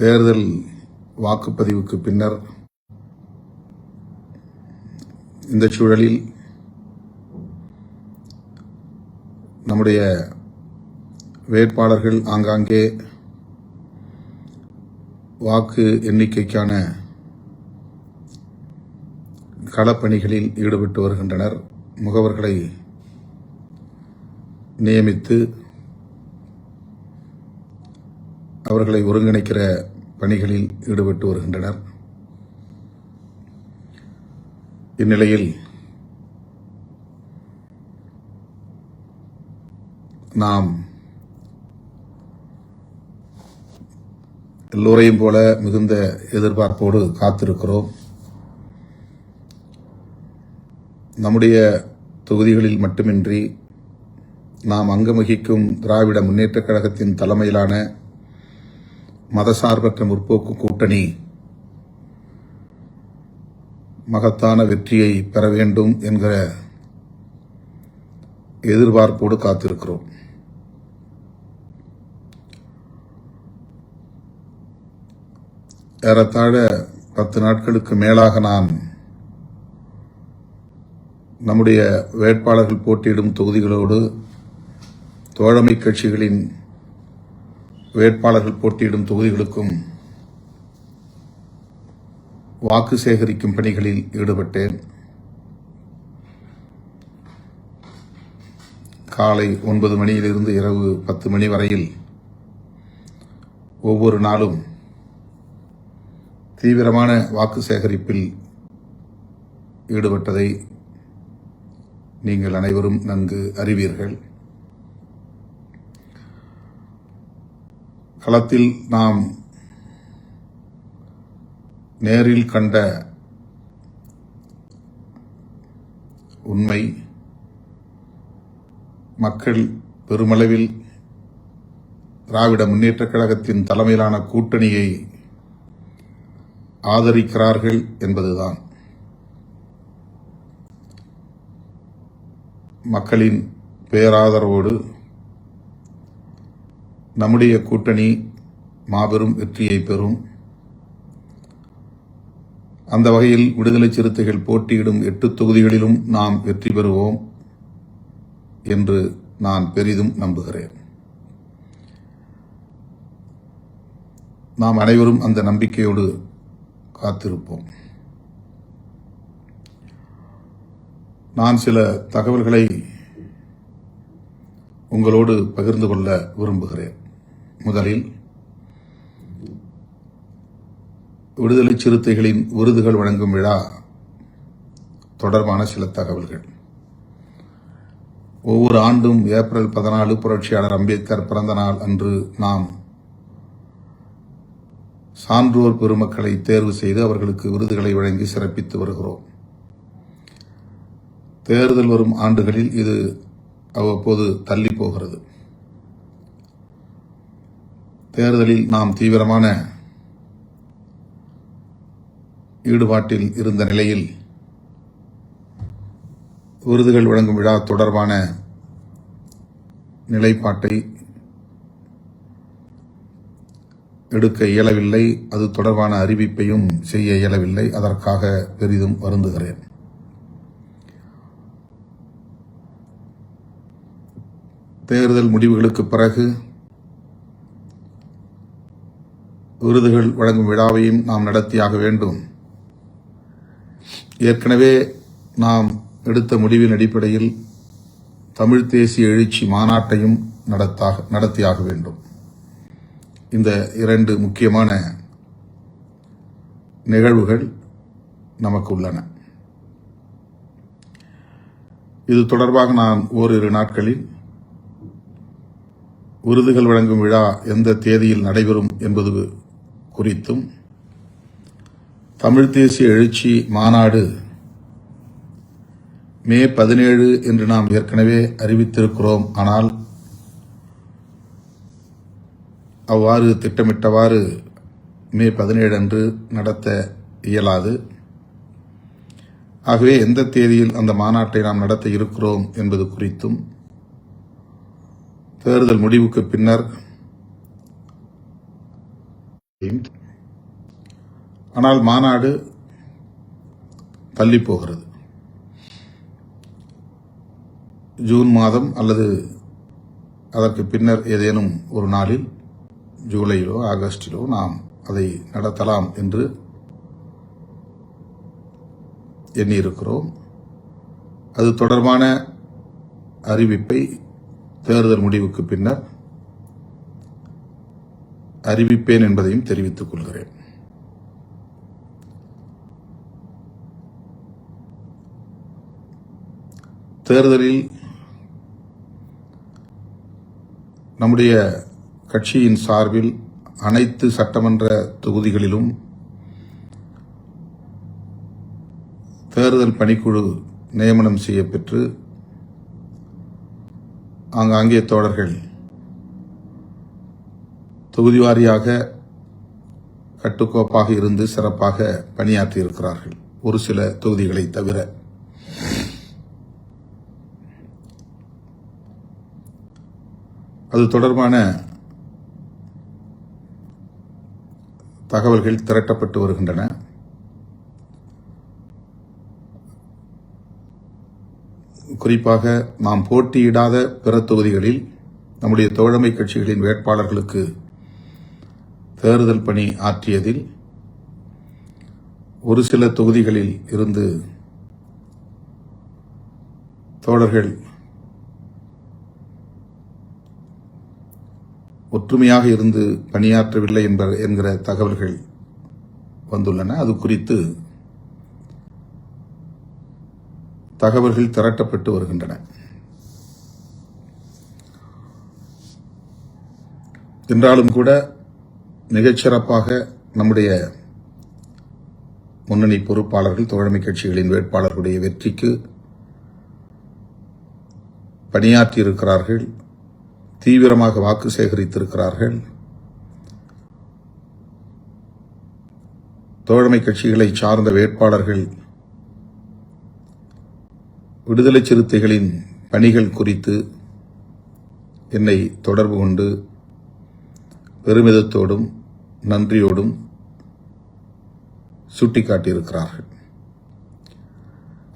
தேர்தல் வாக்குப்பதிவுக்கு பின்னர் இந்த சூழலில் நம்முடைய வேட்பாளர்கள் ஆங்காங்கே வாக்கு எண்ணிக்கைக்கான களப்பணிகளில் ஈடுபட்டு வருகின்றனர். முகவர்களை நியமித்து அவர்களை ஒருங்கிணைக்கிற பணிகளில் ஈடுபட்டு வருகின்றனர். இந்நிலையில் நாம் எல்லோரையும் போல மிகுந்த எதிர்பார்ப்போடு காத்திருக்கிறோம். நம்முடைய தொகுதிகளில் மட்டுமின்றி நாம் அங்கம் வகிக்கும் திராவிட முன்னேற்றக் கழகத்தின் தலைமையிலான மதசார்பற்ற முற்போக்கு கூட்டணி மகத்தான வெற்றியை பெற வேண்டும் என்கிற எதிர்பார்ப்போடு காத்திருக்கிறோம். ஏறத்தாழ 10 நாட்களுக்கு மேலாக நான் நம்முடைய வேட்பாளர்கள் போட்டியிடும் தொகுதிகளோடு தோழமை கட்சிகளின் வேட்பாளர்கள் போட்டியிடும் தொகுதிகளுக்கும் வாக்கு சேகரிக்கும் பணிகளில் ஈடுபட்டேன். காலை 9 மணியிலிருந்து இரவு 10 மணி வரையில் ஒவ்வொரு நாளும் தீவிரமான வாக்கு சேகரிப்பில் ஈடுபட்டதை நீங்கள் அனைவரும் நன்கு அறிவீர்கள். களத்தில் நாம் நேரில் கண்ட உண்மை, மக்கள் பெருமளவில் திராவிட முன்னேற்றக் கழகத்தின் தலைமையிலான கூட்டணியை ஆதரிக்கிறார்கள் என்பதுதான். மக்களின் பேராதரவோடு நம்முடைய கூட்டணி மாபெரும் வெற்றியை பெறும். அந்த வகையில் விடுதலை சிறுத்தைகள் போட்டியிடும் 8 தொகுதிகளிலும் நாம் வெற்றி பெறுவோம் என்று நான் பெரிதும் நம்புகிறேன். நாம் அனைவரும் அந்த நம்பிக்கையோடு காத்திருப்போம். நான் சில தகவல்களை உங்களோடு பகிர்ந்து கொள்ள விரும்புகிறேன். முதலில் விடுதலை சிறுத்தைகளின் விருதுகள் வழங்கும் விழா தொடர்பான சில தகவல்கள். ஒவ்வொரு ஆண்டும் ஏப்ரல் 14 புரட்சியாளர் அம்பேத்கர் பிறந்த நாள் அன்று நாம் சான்றோர் பெருமக்களை தேர்வு செய்து அவர்களுக்கு விருதுகளை வழங்கி சிறப்பித்து வருகிறோம். தேர்தல் வரும் ஆண்டுகளில் இது அவ்வப்போது தள்ளி போகிறது. தேர்தலில் நாம் தீவிரமான ஈடுபாட்டில் இருந்த நிலையில் விருதுகள் வழங்கும் விழா தொடர்பான நிலைப்பாட்டை எடுக்க இயலவில்லை. அது தொடர்பான அறிவிப்பையும் செய்ய இயலவில்லை. அதற்காக பெரிதும் வருந்துகிறேன். தேர்தல் முடிவுகளுக்கு பிறகு விருதுகள் வழங்கும் விழாவையும் நாம் நடத்தியாக வேண்டும். ஏற்கனவே நாம் எடுத்த முடிவின் அடிப்படையில் தமிழ் தேசிய எழுச்சி மாநாட்டையும் நடத்தியாக வேண்டும். இந்த 2 முக்கியமான நிகழ்வுகள் நமக்கு உள்ளன. இது தொடர்பாக நான் ஓரிரு நாட்களில் விருதுகள் வழங்கும் விழா எந்த தேதியில் நடைபெறும் என்பது குறித்தும், தமிழ் தேசிய எழுச்சி மாநாடு மே 17 என்று நாம் ஏற்கனவே அறிவித்திருக்கிறோம். ஆனால் அவ்வாறு திட்டமிட்டவாறு மே 17 அன்று நடத்த இயலாது. ஆகவே எந்த தேதியில் அந்த மாநாட்டை நாம் நடத்த இருக்கிறோம் என்பது குறித்தும் தேர்தல் முடிவுக்கு பின்னர் ஆனால் மாநாடு தள்ளி போகிறது. ஜூன் மாதம் அல்லது அதற்கு பின்னர் ஏதேனும் ஒரு நாளில் ஜூலையிலோ ஆகஸ்டிலோ நாம் அதை நடத்தலாம் என்று எண்ணியிருக்கிறோம். அது தொடர்பான அறிவிப்பை தேர்தல் முடிவுக்கு பின்னர் அறிவிப்பேன் என்பதையும் தெரிவித்துக் கொள்கிறேன். தேர்தலில் நம்முடைய கட்சியின் சார்பில் அனைத்து சட்டமன்ற தொகுதிகளிலும் தேர்தல் பணிக்குழு நியமனம் செய்யப்பெற்று ஆங்காங்கே தோழர்கள் தொகுதி வாரியாக கட்டுக்கோப்பாக இருந்து சிறப்பாக பணியாற்றியிருக்கிறார்கள், ஒரு சில தொகுதிகளை தவிர. அது தொடர்பான தகவல்கள் திரட்டப்பட்டு வருகின்றன. குறிப்பாக நாம் போட்டியிடாத பிற தொகுதிகளில் நம்முடைய தோழமை கட்சிகளின் வேட்பாளர்களுக்கு தேர்தல் பணி ஆற்றியதில் ஒரு சில தொகுதிகளில் இருந்து தோழர்கள் ஒற்றுமையாக இருந்து பணியாற்றவில்லை என்கிற தகவல்கள் வந்துள்ளன. அது குறித்து தகவல்கள் திரட்டப்பட்டு வருகின்றன. என்றாலும் கூட மிகச்சிறப்பாக நம்முடைய முன்னணி பொறுப்பாளர்கள் தோழமை கட்சிகளின் வேட்பாளர்களுடைய வெற்றிக்கு பணியாற்றியிருக்கிறார்கள், தீவிரமாக வாக்கு சேகரித்திருக்கிறார்கள். தோழமை கட்சிகளை சார்ந்த வேட்பாளர்கள் விடுதலை சிறுத்தைகளின் பணிகள் குறித்து என்னை தொடர்பு கொண்டு பெருமிதத்தோடும் நன்றியோடும் சுட்டிக்காட்டியிருக்கிறார்கள்.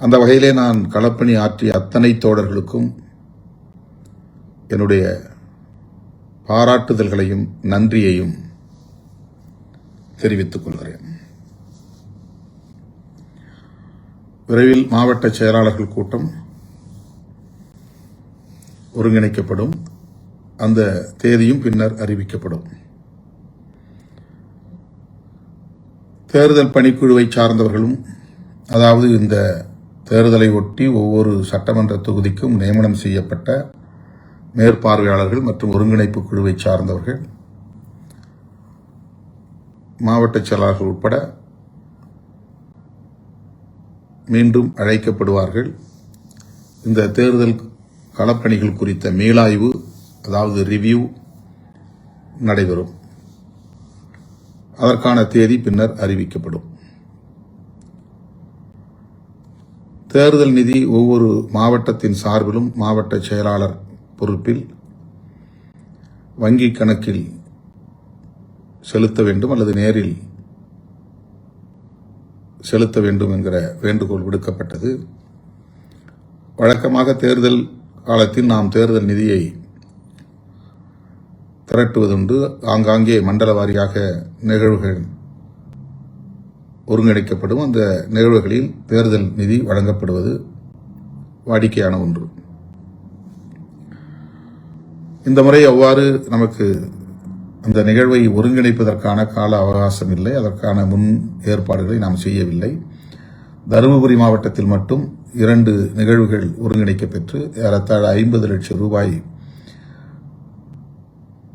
அந்த வகையிலே நான் களப்பணி ஆற்றிய அத்தனை தோழர்களுக்கும் என்னுடைய பாராட்டுதல்களையும் நன்றியையும் தெரிவித்துக் கொள்கிறேன். விரைவில் மாவட்ட செயலாளர்கள் கூட்டம் ஒருங்கிணைக்கப்படும். அந்த தேதியும் பின்னர் அறிவிக்கப்படும். தேர்தல் பணிக்குழுவை சார்ந்தவர்களும், அதாவது இந்த தேர்தலை ஒட்டி ஒவ்வொரு சட்டமன்ற தொகுதிக்கும் நியமனம் செய்யப்பட்ட மேற்பார்வையாளர்கள் மற்றும் ஒருங்கிணைப்பு குழுவை சார்ந்தவர்கள், மாவட்ட செயலாளர்கள் உட்பட மீண்டும் அழைக்கப்படுவார்கள். இந்த தேர்தல் களப்பணிகள் குறித்த மீளாய்வு, அதாவது ரிவ்யூ நடைபெறும். அதற்கான தேதி பின்னர் அறிவிக்கப்படும். தேர்தல் நிதி ஒவ்வொரு மாவட்டத்தின் சார்பிலும் மாவட்ட செயலாளர் பொறுப்பில் வங்கி கணக்கில் செலுத்த வேண்டும் அல்லது நேரில் செலுத்த வேண்டும் என்கிற வேண்டுகோள் விடுக்கப்பட்டது. வழக்கமாக தேர்தல் காலத்தில் நாம் தேர்தல் நிதியை திரட்டுவதுண்டு. ஆங்காங்கே மண்டல வாரியாக நிகழ்வுகள் ஒருங்கிணைக்கப்படும். அந்த நிகழ்வுகளில் தேர்தல் நிதி வழங்கப்படுவது வாடிக்கையான ஒன்று. இந்த முறை அவ்வாறு நமக்கு அந்த நிகழ்வை ஒருங்கிணைப்பதற்கான கால அவகாசம் இல்லை. அதற்கான முன் ஏற்பாடுகளை நாம் செய்யவில்லை. தருமபுரி மாவட்டத்தில் மட்டும் 2 நிகழ்வுகள் ஒருங்கிணைக்கப்பெற்று ஏறத்தாழ 50 லட்சம் ரூபாய்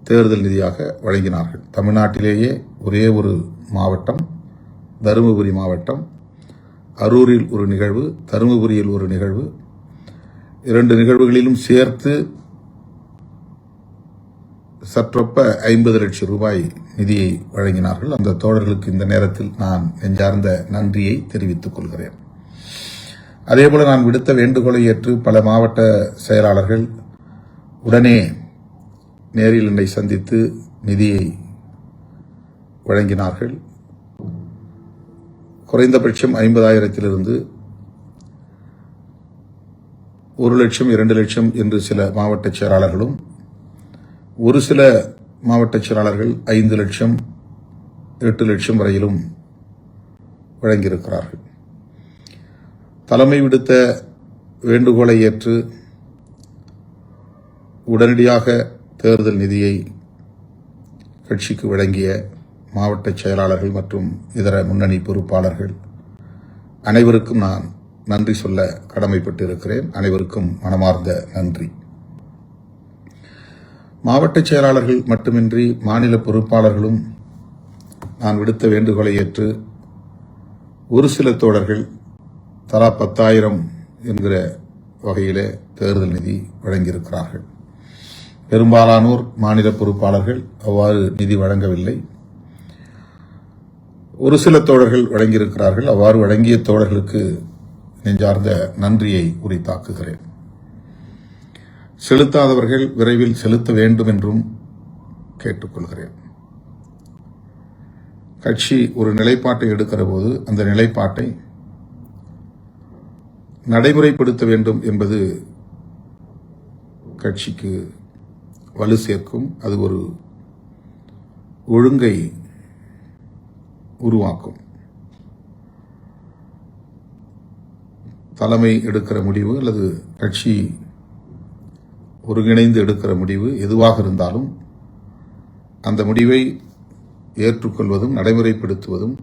தேர்தல் நிதியாக வழங்கினார்கள். தமிழ்நாட்டிலேயே ஒரே ஒரு மாவட்டம் தருமபுரி மாவட்டம். அரூரில் ஒரு நிகழ்வு, தருமபுரியில் ஒரு நிகழ்வு. 2 நிகழ்வுகளிலும் சேர்த்து சற்றொப்ப 50 லட்சம் ரூபாய் நிதியை வழங்கினார்கள். அந்த தோழர்களுக்கு இந்த நேரத்தில் நான் நெஞ்சார்ந்த நன்றியை தெரிவித்துக் கொள்கிறேன். அதேபோல நான் விடுத்த வேண்டுகோளை ஏற்று பல மாவட்ட செயலாளர்கள் உடனே நேரில் என்னை சந்தித்து நிதியை வழங்கினார்கள். குறைந்தபட்சம் 50,000 1 லட்சம் 2 லட்சம் என்று சில மாவட்ட செயலாளர்களும், ஒரு சில மாவட்ட செயலாளர்கள் 5 லட்சம் 8 லட்சம் வரையிலும் வழங்கியிருக்கிறார்கள். தலைமை விடுத்த வேண்டுகோளை ஏற்று உடனடியாக தேர்தல் நிதியை கட்சிக்கு வழங்கிய மாவட்ட செயலாளர்கள் மற்றும் இதர முன்னணி பொறுப்பாளர்கள் அனைவருக்கும் நான் நன்றி சொல்ல கடமைப்பட்டிருக்கிறேன். அனைவருக்கும் மனமார்ந்த நன்றி. மாவட்ட செயலாளர்கள் மட்டுமின்றி மாநில பொறுப்பாளர்களும் நான் விடுத்த வேண்டுகோளை ஏற்று ஒரு சில தோழர்கள் தலா 10,000 என்கிற வகையிலே தேர்தல் நிதி வழங்கியிருக்கிறார்கள். பெரும்பாலானோர் மாநில பொறுப்பாளர்கள் அவ்வாறு நிதி வழங்கவில்லை. ஒரு சில தோழர்கள் வழங்கியிருக்கிறார்கள். அவ்வாறு வழங்கிய தோழர்களுக்கு நெஞ்சார்ந்த நன்றியை உரித்தாக்குகிறேன். செலுத்தாதவர்கள் விரைவில் செலுத்த வேண்டும் என்றும் கேட்டுக்கொள்கிறேன். கட்சி ஒரு நிலைப்பாட்டை எடுக்கிற போது அந்த நிலைப்பாட்டை நடைமுறைப்படுத்த வேண்டும் என்பது கட்சிக்கு வலு சேர்க்கும். அது ஒரு ஒழுங்கை உருவாக்கும். தலைமை எடுக்கிற முடிவு அல்லது கட்சி ஒருங்கிணைந்து எடுக்கிற முடிவு எதுவாக இருந்தாலும் அந்த முடிவை ஏற்றுக்கொள்வதும் நடைமுறைப்படுத்துவதும்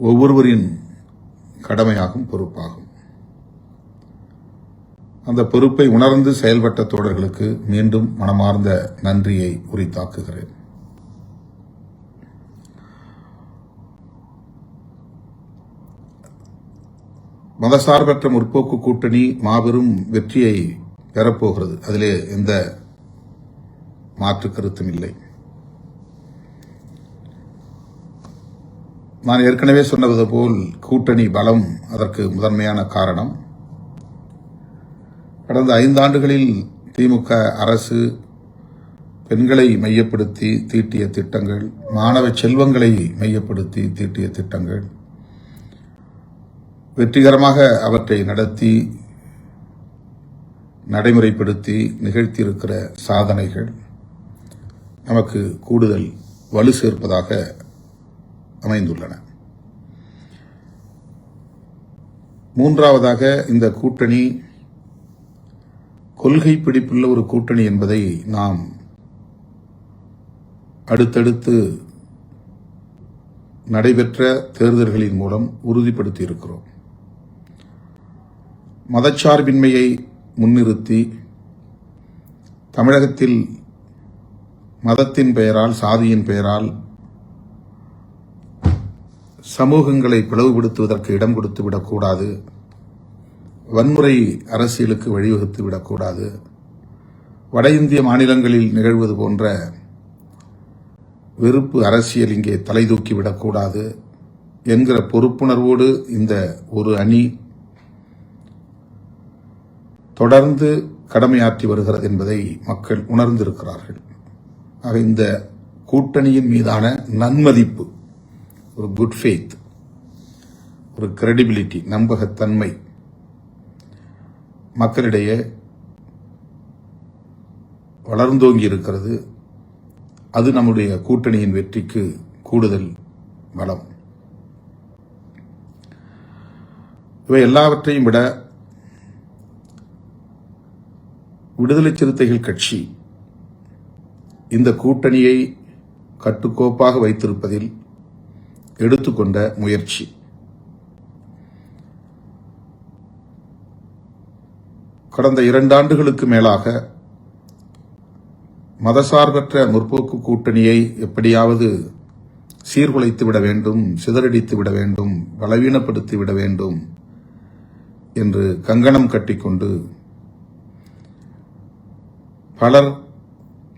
ஒவ்வொருவரின் கடமையாகும், பொறுப்பாகும். அந்த பொறுப்பை உணர்ந்து செயல்பட்ட தோழர்களுக்கு மீண்டும் மனமார்ந்த நன்றியை உரித்தாக்குகிறேன். மதசார்பற்ற முற்போக்கு கூட்டணி மாபெரும் வெற்றியை பெறப்போகிறது. அதிலே எந்த மாற்று கருத்தும் இல்லை. நான் ஏற்கனவே சொன்னது போல் கூட்டணி பலம் அதற்கு முதன்மையான காரணம். கடந்த 5 ஆண்டுகளில் திமுக அரசு பெண்களை மையப்படுத்தி தீட்டிய திட்டங்கள், மாணவ செல்வங்களை மையப்படுத்தி தீட்டிய திட்டங்கள், வெற்றிகரமாக அவற்றை நடத்தி நடைமுறைப்படுத்தி நிகழ்த்தியிருக்கிற சாதனைகள் நமக்கு கூடுதல் வலு சேர்ப்பதாக அமைந்துள்ளன. மூன்றாவதாக, இந்த கூட்டணி கொள்கை பிடிப்புள்ள ஒரு கூட்டணி என்பதை நாம் அடுத்தடுத்து நடைபெற்ற தேர்தல்களின் மூலம் உறுதிப்படுத்தி இருக்கிறோம். மதச்சார்பின்மையை முன்னிறுத்தி தமிழகத்தில் மதத்தின் பெயரால், சாதியின் பெயரால் சமூகங்களை பிளவுபடுத்துவதற்கு இடம் கொடுத்து விடக்கூடாது. வன்முறை அரசியலுக்கு வழிவகுத்து விடக்கூடாது. வட இந்திய மாநிலங்களில் நிகழ்வது போன்ற வெறுப்பு அரசியல் இங்கே தலை தூக்கிவிடக்கூடாது என்கிற பொறுப்புணர்வோடு இந்த ஒரு அணி தொடர்ந்து கடமையாற்றி வருகிறது என்பதை மக்கள் உணர்ந்திருக்கிறார்கள். ஆக இந்த கூட்டணியின் மீதான நன்மதிப்பு, ஒரு குட் ஃபெய்த், ஒரு கிரெடிபிலிட்டி, நம்பகத்தன்மை மக்களிடையே வளர்ந்தோங்கி இருக்கிறது. அது நம்முடைய கூட்டணியின் வெற்றிக்கு கூடுதல் பலம். இவை எல்லாவற்றையும் விட விடுதலை சிறுத்தைகள் கட்சி இந்த கூட்டணியை கட்டுக்கோப்பாக வைத்திருப்பதில் எடுத்துக்கொண்ட முயற்சி, கடந்த 2 ஆண்டுகளுக்கு மேலாக மதசார்பற்ற முற்போக்கு கூட்டணியை எப்படியாவது சீர்குலைத்து விட வேண்டும், சிதறடித்து விட வேண்டும், பலவீனப்படுத்தி விட வேண்டும் என்று கங்கணம் கட்டிக்கொண்டு பலர்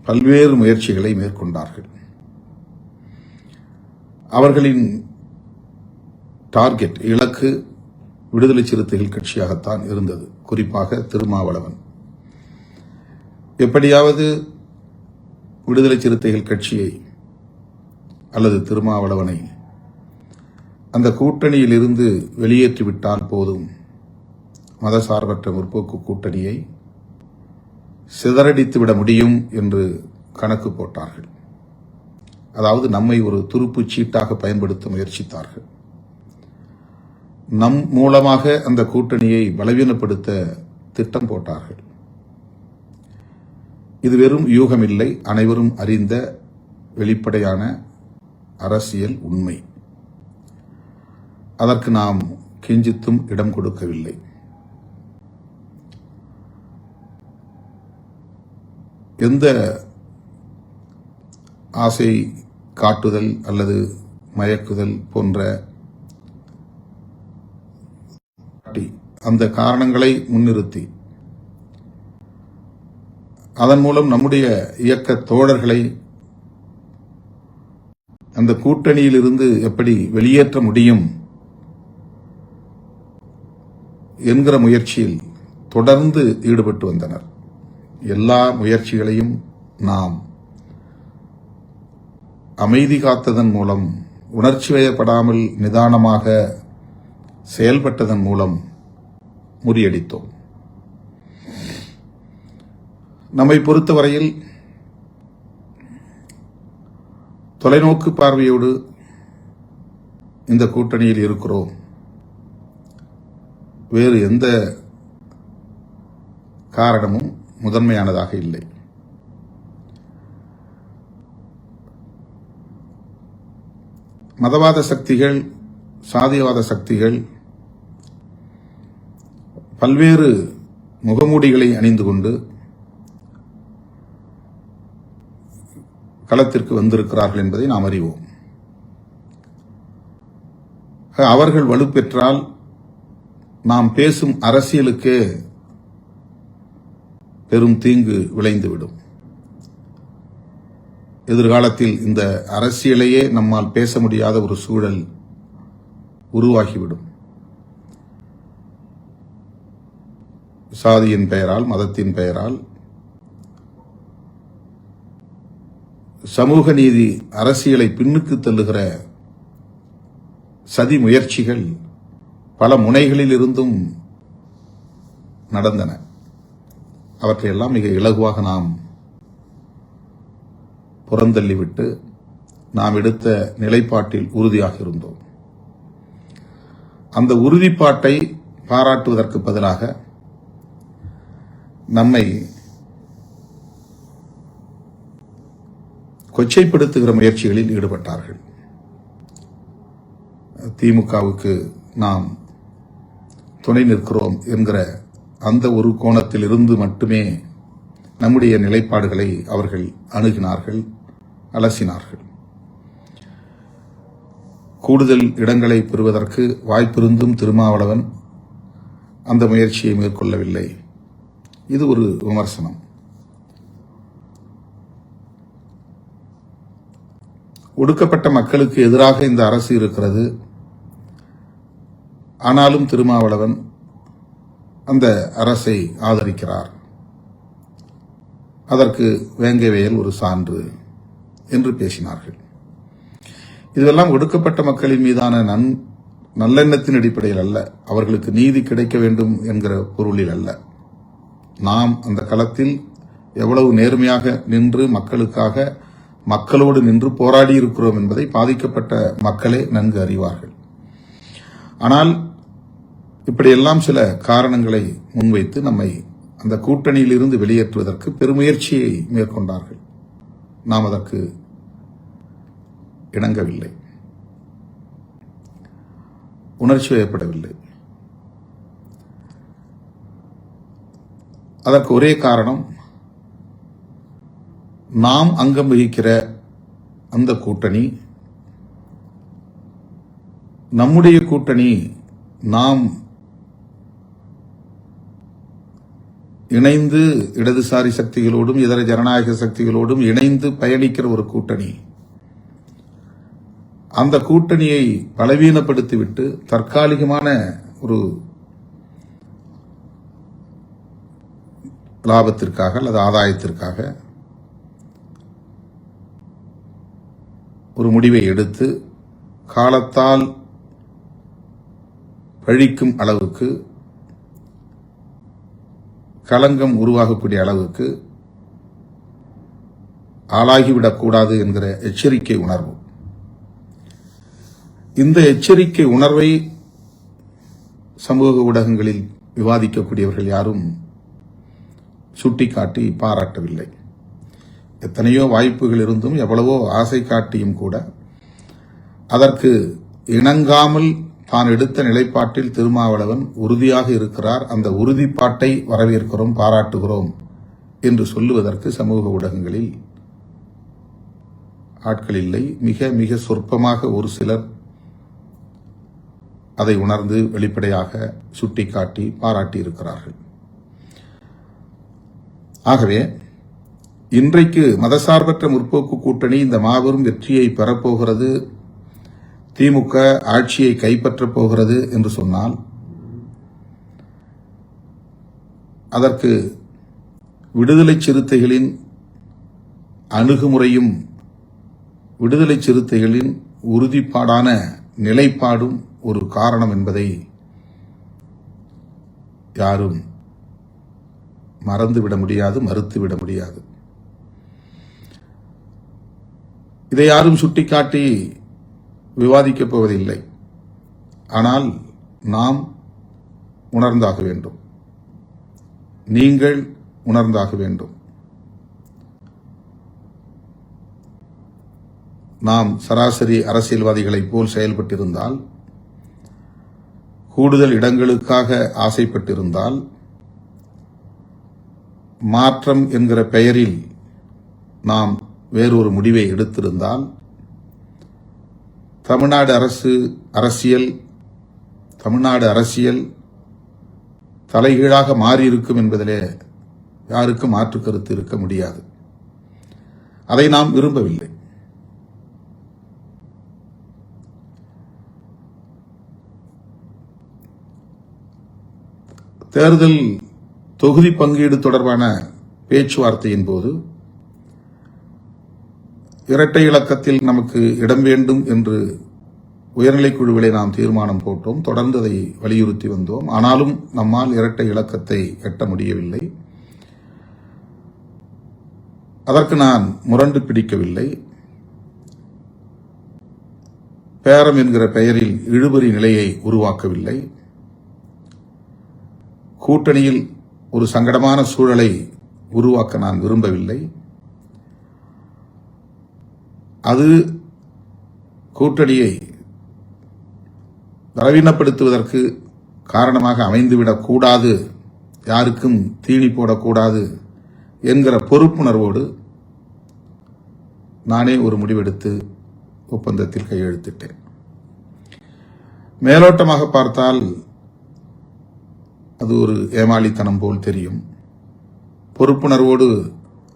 பல்வேறு முயற்சிகளை மேற்கொண்டார்கள். அவர்களின் டார்கெட், இலக்கு விடுதலை சிறுத்தைகள் கட்சியாகத்தான் இருந்தது. குறிப்பாக திருமாவளவன் எப்படியாவது விடுதலை சிறுத்தைகள் கட்சியை அல்லது திருமாவளவனை அந்த கூட்டணியில் இருந்து வெளியேற்றிவிட்டால் போதும், மதசார்பற்ற முற்போக்கு கூட்டணியை சிதறடித்துவிட முடியும் என்று கணக்கு போட்டார்கள். அதாவது நம்மை ஒரு துருப்புச் சீட்டாக பயன்படுத்த முயற்சித்தார்கள். நம் மூலமாக அந்த கூட்டணியை பலவீனப்படுத்த திட்டம் போட்டார்கள். இது வெறும் யூகமில்லை, அனைவரும் அறிந்த வெளிப்படையான அரசியல் உண்மை. அதற்கு நாம் கிஞ்சித்தும் இடம் கொடுக்கவில்லை. எந்த ஆசை காட்டுதல் அல்லது மயக்குதல் போன்ற அந்த காரணங்களை முன்னிறுத்தி அதன் மூலம் நம்முடைய இயக்க தோழர்களை அந்த கூட்டணியில் இருந்து எப்படி வெளியேற்ற முடியும் என்கிற முயற்சியில் தொடர்ந்து ஈடுபட்டு வந்தனர். எல்லா முயற்சிகளையும் நாம் அமைதி காத்ததன் மூலம், உணர்ச்சி வயப்படாமல் நிதானமாக செயல்பட்டதன் மூலம் முறியடித்தோம். நம்மை பொறுத்தவரையில் தொலைநோக்கு பார்வையோடு இந்த கூட்டணியில் இருக்கிறோம். வேறு எந்த காரணமும் முதன்மையானதாக இல்லை. மதவாத சக்திகள், சாதியவாத சக்திகள் பல்வேறு முகமூடிகளை அணிந்து கொண்டு களத்திற்கு வந்திருக்கிறார்கள் என்பதை நாம் அறிவோம். அவர்கள் வலுப்பெற்றால் நாம் பேசும் அரசியலுக்கே பெரும் தீங்கு விளைந்துவிடும். எதிர்காலத்தில் இந்த அரசியலையே நம்மால் பேச முடியாத ஒரு சூழல் உருவாகிவிடும். சாதியின் பெயரால், மதத்தின் பெயரால் சமூக நீதி அரசியலை பின்னுக்கு தள்ளுகிற சதி முயற்சிகள் பல முனைகளில் இருந்தும் நடந்தன. அவற்றையெல்லாம் மிக இலகுவாக நாம் புறந்தள்ளிவிட்டு நாம் எடுத்த நிலைப்பாட்டில் உறுதியாக இருந்தோம். அந்த உறுதிப்பாட்டை பாராட்டுவதற்கு பதிலாக நம்மை கொச்சைப்படுத்துகிற முயற்சிகளில் ஈடுபட்டார்கள். திமுகவுக்கு நாம் துணை நிற்கிறோம் என்கிற அந்த ஒரு கோணத்தில் இருந்து மட்டுமே நம்முடைய நிலைப்பாடுகளை அவர்கள் அணுகினார்கள், அலசினார்கள். கூடுதல் இடங்களை பெறுவதற்கு வாய்ப்பிருந்தும் திருமாவளவன் அந்த முயற்சியை மேற்கொள்ளவில்லை. இது ஒரு விமர்சனம். ஒடுக்கப்பட்ட மக்களுக்கு எதிராக இந்த அரசு இருக்கிறது. ஆனாலும் திருமாவளவன் அந்த அரசை ஆதரிக்கிறார். அதற்கு வேங்கைவயல் ஒரு சான்று என்று பேசினார்கள். இதெல்லாம் ஒடுக்கப்பட்ட மக்களின் மீதான நல்லெண்ணத்தின் அடிப்படையில் அல்ல, அவர்களுக்கு நீதி கிடைக்க வேண்டும் என்கிற பொருளில் அல்ல. நாம் அந்த களத்தில் எவ்வளவு நேர்மையாக நின்று மக்களுக்காக, மக்களோடு நின்று போராடி இருக்கிறோம் என்பதை பாதிக்கப்பட்ட மக்களே நன்கு அறிவார்கள். ஆனால் இப்படியெல்லாம் சில காரணங்களை முன்வைத்து நம்மை அந்த கூட்டணியில் இருந்து வெளியேற்றுவதற்கு பெருமுயற்சியை மேற்கொண்டார்கள். நாம் அதற்கு இணங்கவில்லை, உணர்ச்சி வயப்படவில்லை. அதற்கு ஒரே காரணம், நாம் அங்கம் வகிக்கிற அந்த கூட்டணி நம்முடைய கூட்டணி, நாம் இணைந்து இடதுசாரி சக்திகளோடும் இதர ஜனநாயக சக்திகளோடும் இணைந்து பயணிக்கிற ஒரு கூட்டணி. அந்த கூட்டணியை பலவீனப்படுத்திவிட்டு தற்காலிகமான ஒரு லாபத்திற்காக அல்லது ஆதாயத்திற்காக ஒரு முடிவை எடுத்து காலத்தால் பழிக்கும் அளவுக்கு, களங்கம் உருவாகக்கூடிய அளவுக்கு ஆளாகிவிடக்கூடாது என்கிற எச்சரிக்கை உணர்வு. இந்த எச்சரிக்கை உணர்வை சமூக ஊடகங்களில் விவாதிக்கக்கூடியவர்கள் யாரும் சுட்டிக்காட்டி பாராட்டவில்லை. எத்தனையோ வாய்ப்புகள் இருந்தும், எவ்வளவோ ஆசை காட்டியும் கூட அதற்கு இணங்காமல் தான் எடுத்த நிலைப்பாட்டில் திருமாவளவன் உறுதியாக இருக்கிறார். அந்த உறுதிப்பாட்டை வரவேற்கிறோம், பாராட்டுகிறோம் என்று சொல்லுவதற்கு சமூக ஊடகங்களில் ஆட்கள் இல்லை. மிக மிக சொற்பமாக ஒரு சிலர் அதை உணர்ந்து வெளிப்படையாக சுட்டிக்காட்டி பாராட்டியிருக்கிறார்கள். ஆகவே இன்றைக்கு மதசார்பற்ற முற்போக்கு கூட்டணி இந்த மாபெரும் வெற்றியை பெறப்போகிறது, திமுக ஆட்சியை கைப்பற்றப் போகிறது என்று சொன்னால் அதற்கு விடுதலை சிறுத்தைகளின் அணுகுமுறையும் விடுதலை சிறுத்தைகளின் உறுதிப்பாடான நிலைப்பாடும் ஒரு காரணம் என்பதை யாரும் மறந்துவிட முடியாது, மறுத்துவிட முடியாது. இதை யாரும் சுட்டிக்காட்டி விவாதிக்கப் போவதில்லை. ஆனால் நாம் உணர்ந்தாக வேண்டும், நீங்கள் உணர்ந்தாக வேண்டும். நாம் சராசரி அரசியல்வாதிகளைப் போல் செயல்பட்டிருந்தால், கூடுதல் இடங்களுக்காக ஆசைப்பட்டிருந்தால், மாற்றம் என்கிற பெயரில் நாம் வேறொரு முடிவை எடுத்திருந்தால், தமிழ்நாடு அரசியல் தலைகீழாக மாறியிருக்கும் என்பதிலே யாருக்கும் மாற்று கருத்து இருக்க முடியாது. அதை நாம் விரும்பவில்லை. தேர்தல் தொகுதி பங்கீடு தொடர்பான பேச்சுவார்த்தையின் போது இரட்டை இலக்கத்தில் நமக்கு இடம் வேண்டும் என்று உயர்நிலைக்குழுவிலே நாம் தீர்மானம் போட்டோம். தொடர்ந்து அதை வலியுறுத்தி வந்தோம். ஆனாலும் நம்மால் இரட்டை இலக்கத்தை எட்ட முடியவில்லை. அதற்கு நான் முரண்டு பிடிக்கவில்லை. பேரம் என்கிற பெயரில் இழுபறி நிலையை உருவாக்கவில்லை. கூட்டணியில் ஒரு சங்கடமான சூழலை உருவாக்க நான் விரும்பவில்லை. அது கூட்டணியை பலவீனப்படுத்துவதற்கு காரணமாக அமைந்துவிடக் கூடாது, யாருக்கும் தீனி போடக்கூடாது என்கிற பொறுப்புணர்வோடு நானே ஒரு முடிவெடுத்து ஒப்பந்தத்தில் கையெழுத்திட்டேன். மேலோட்டமாக பார்த்தால் அது ஒரு ஏமாளித்தனம் போல் தெரியும். பொறுப்புணர்வோடு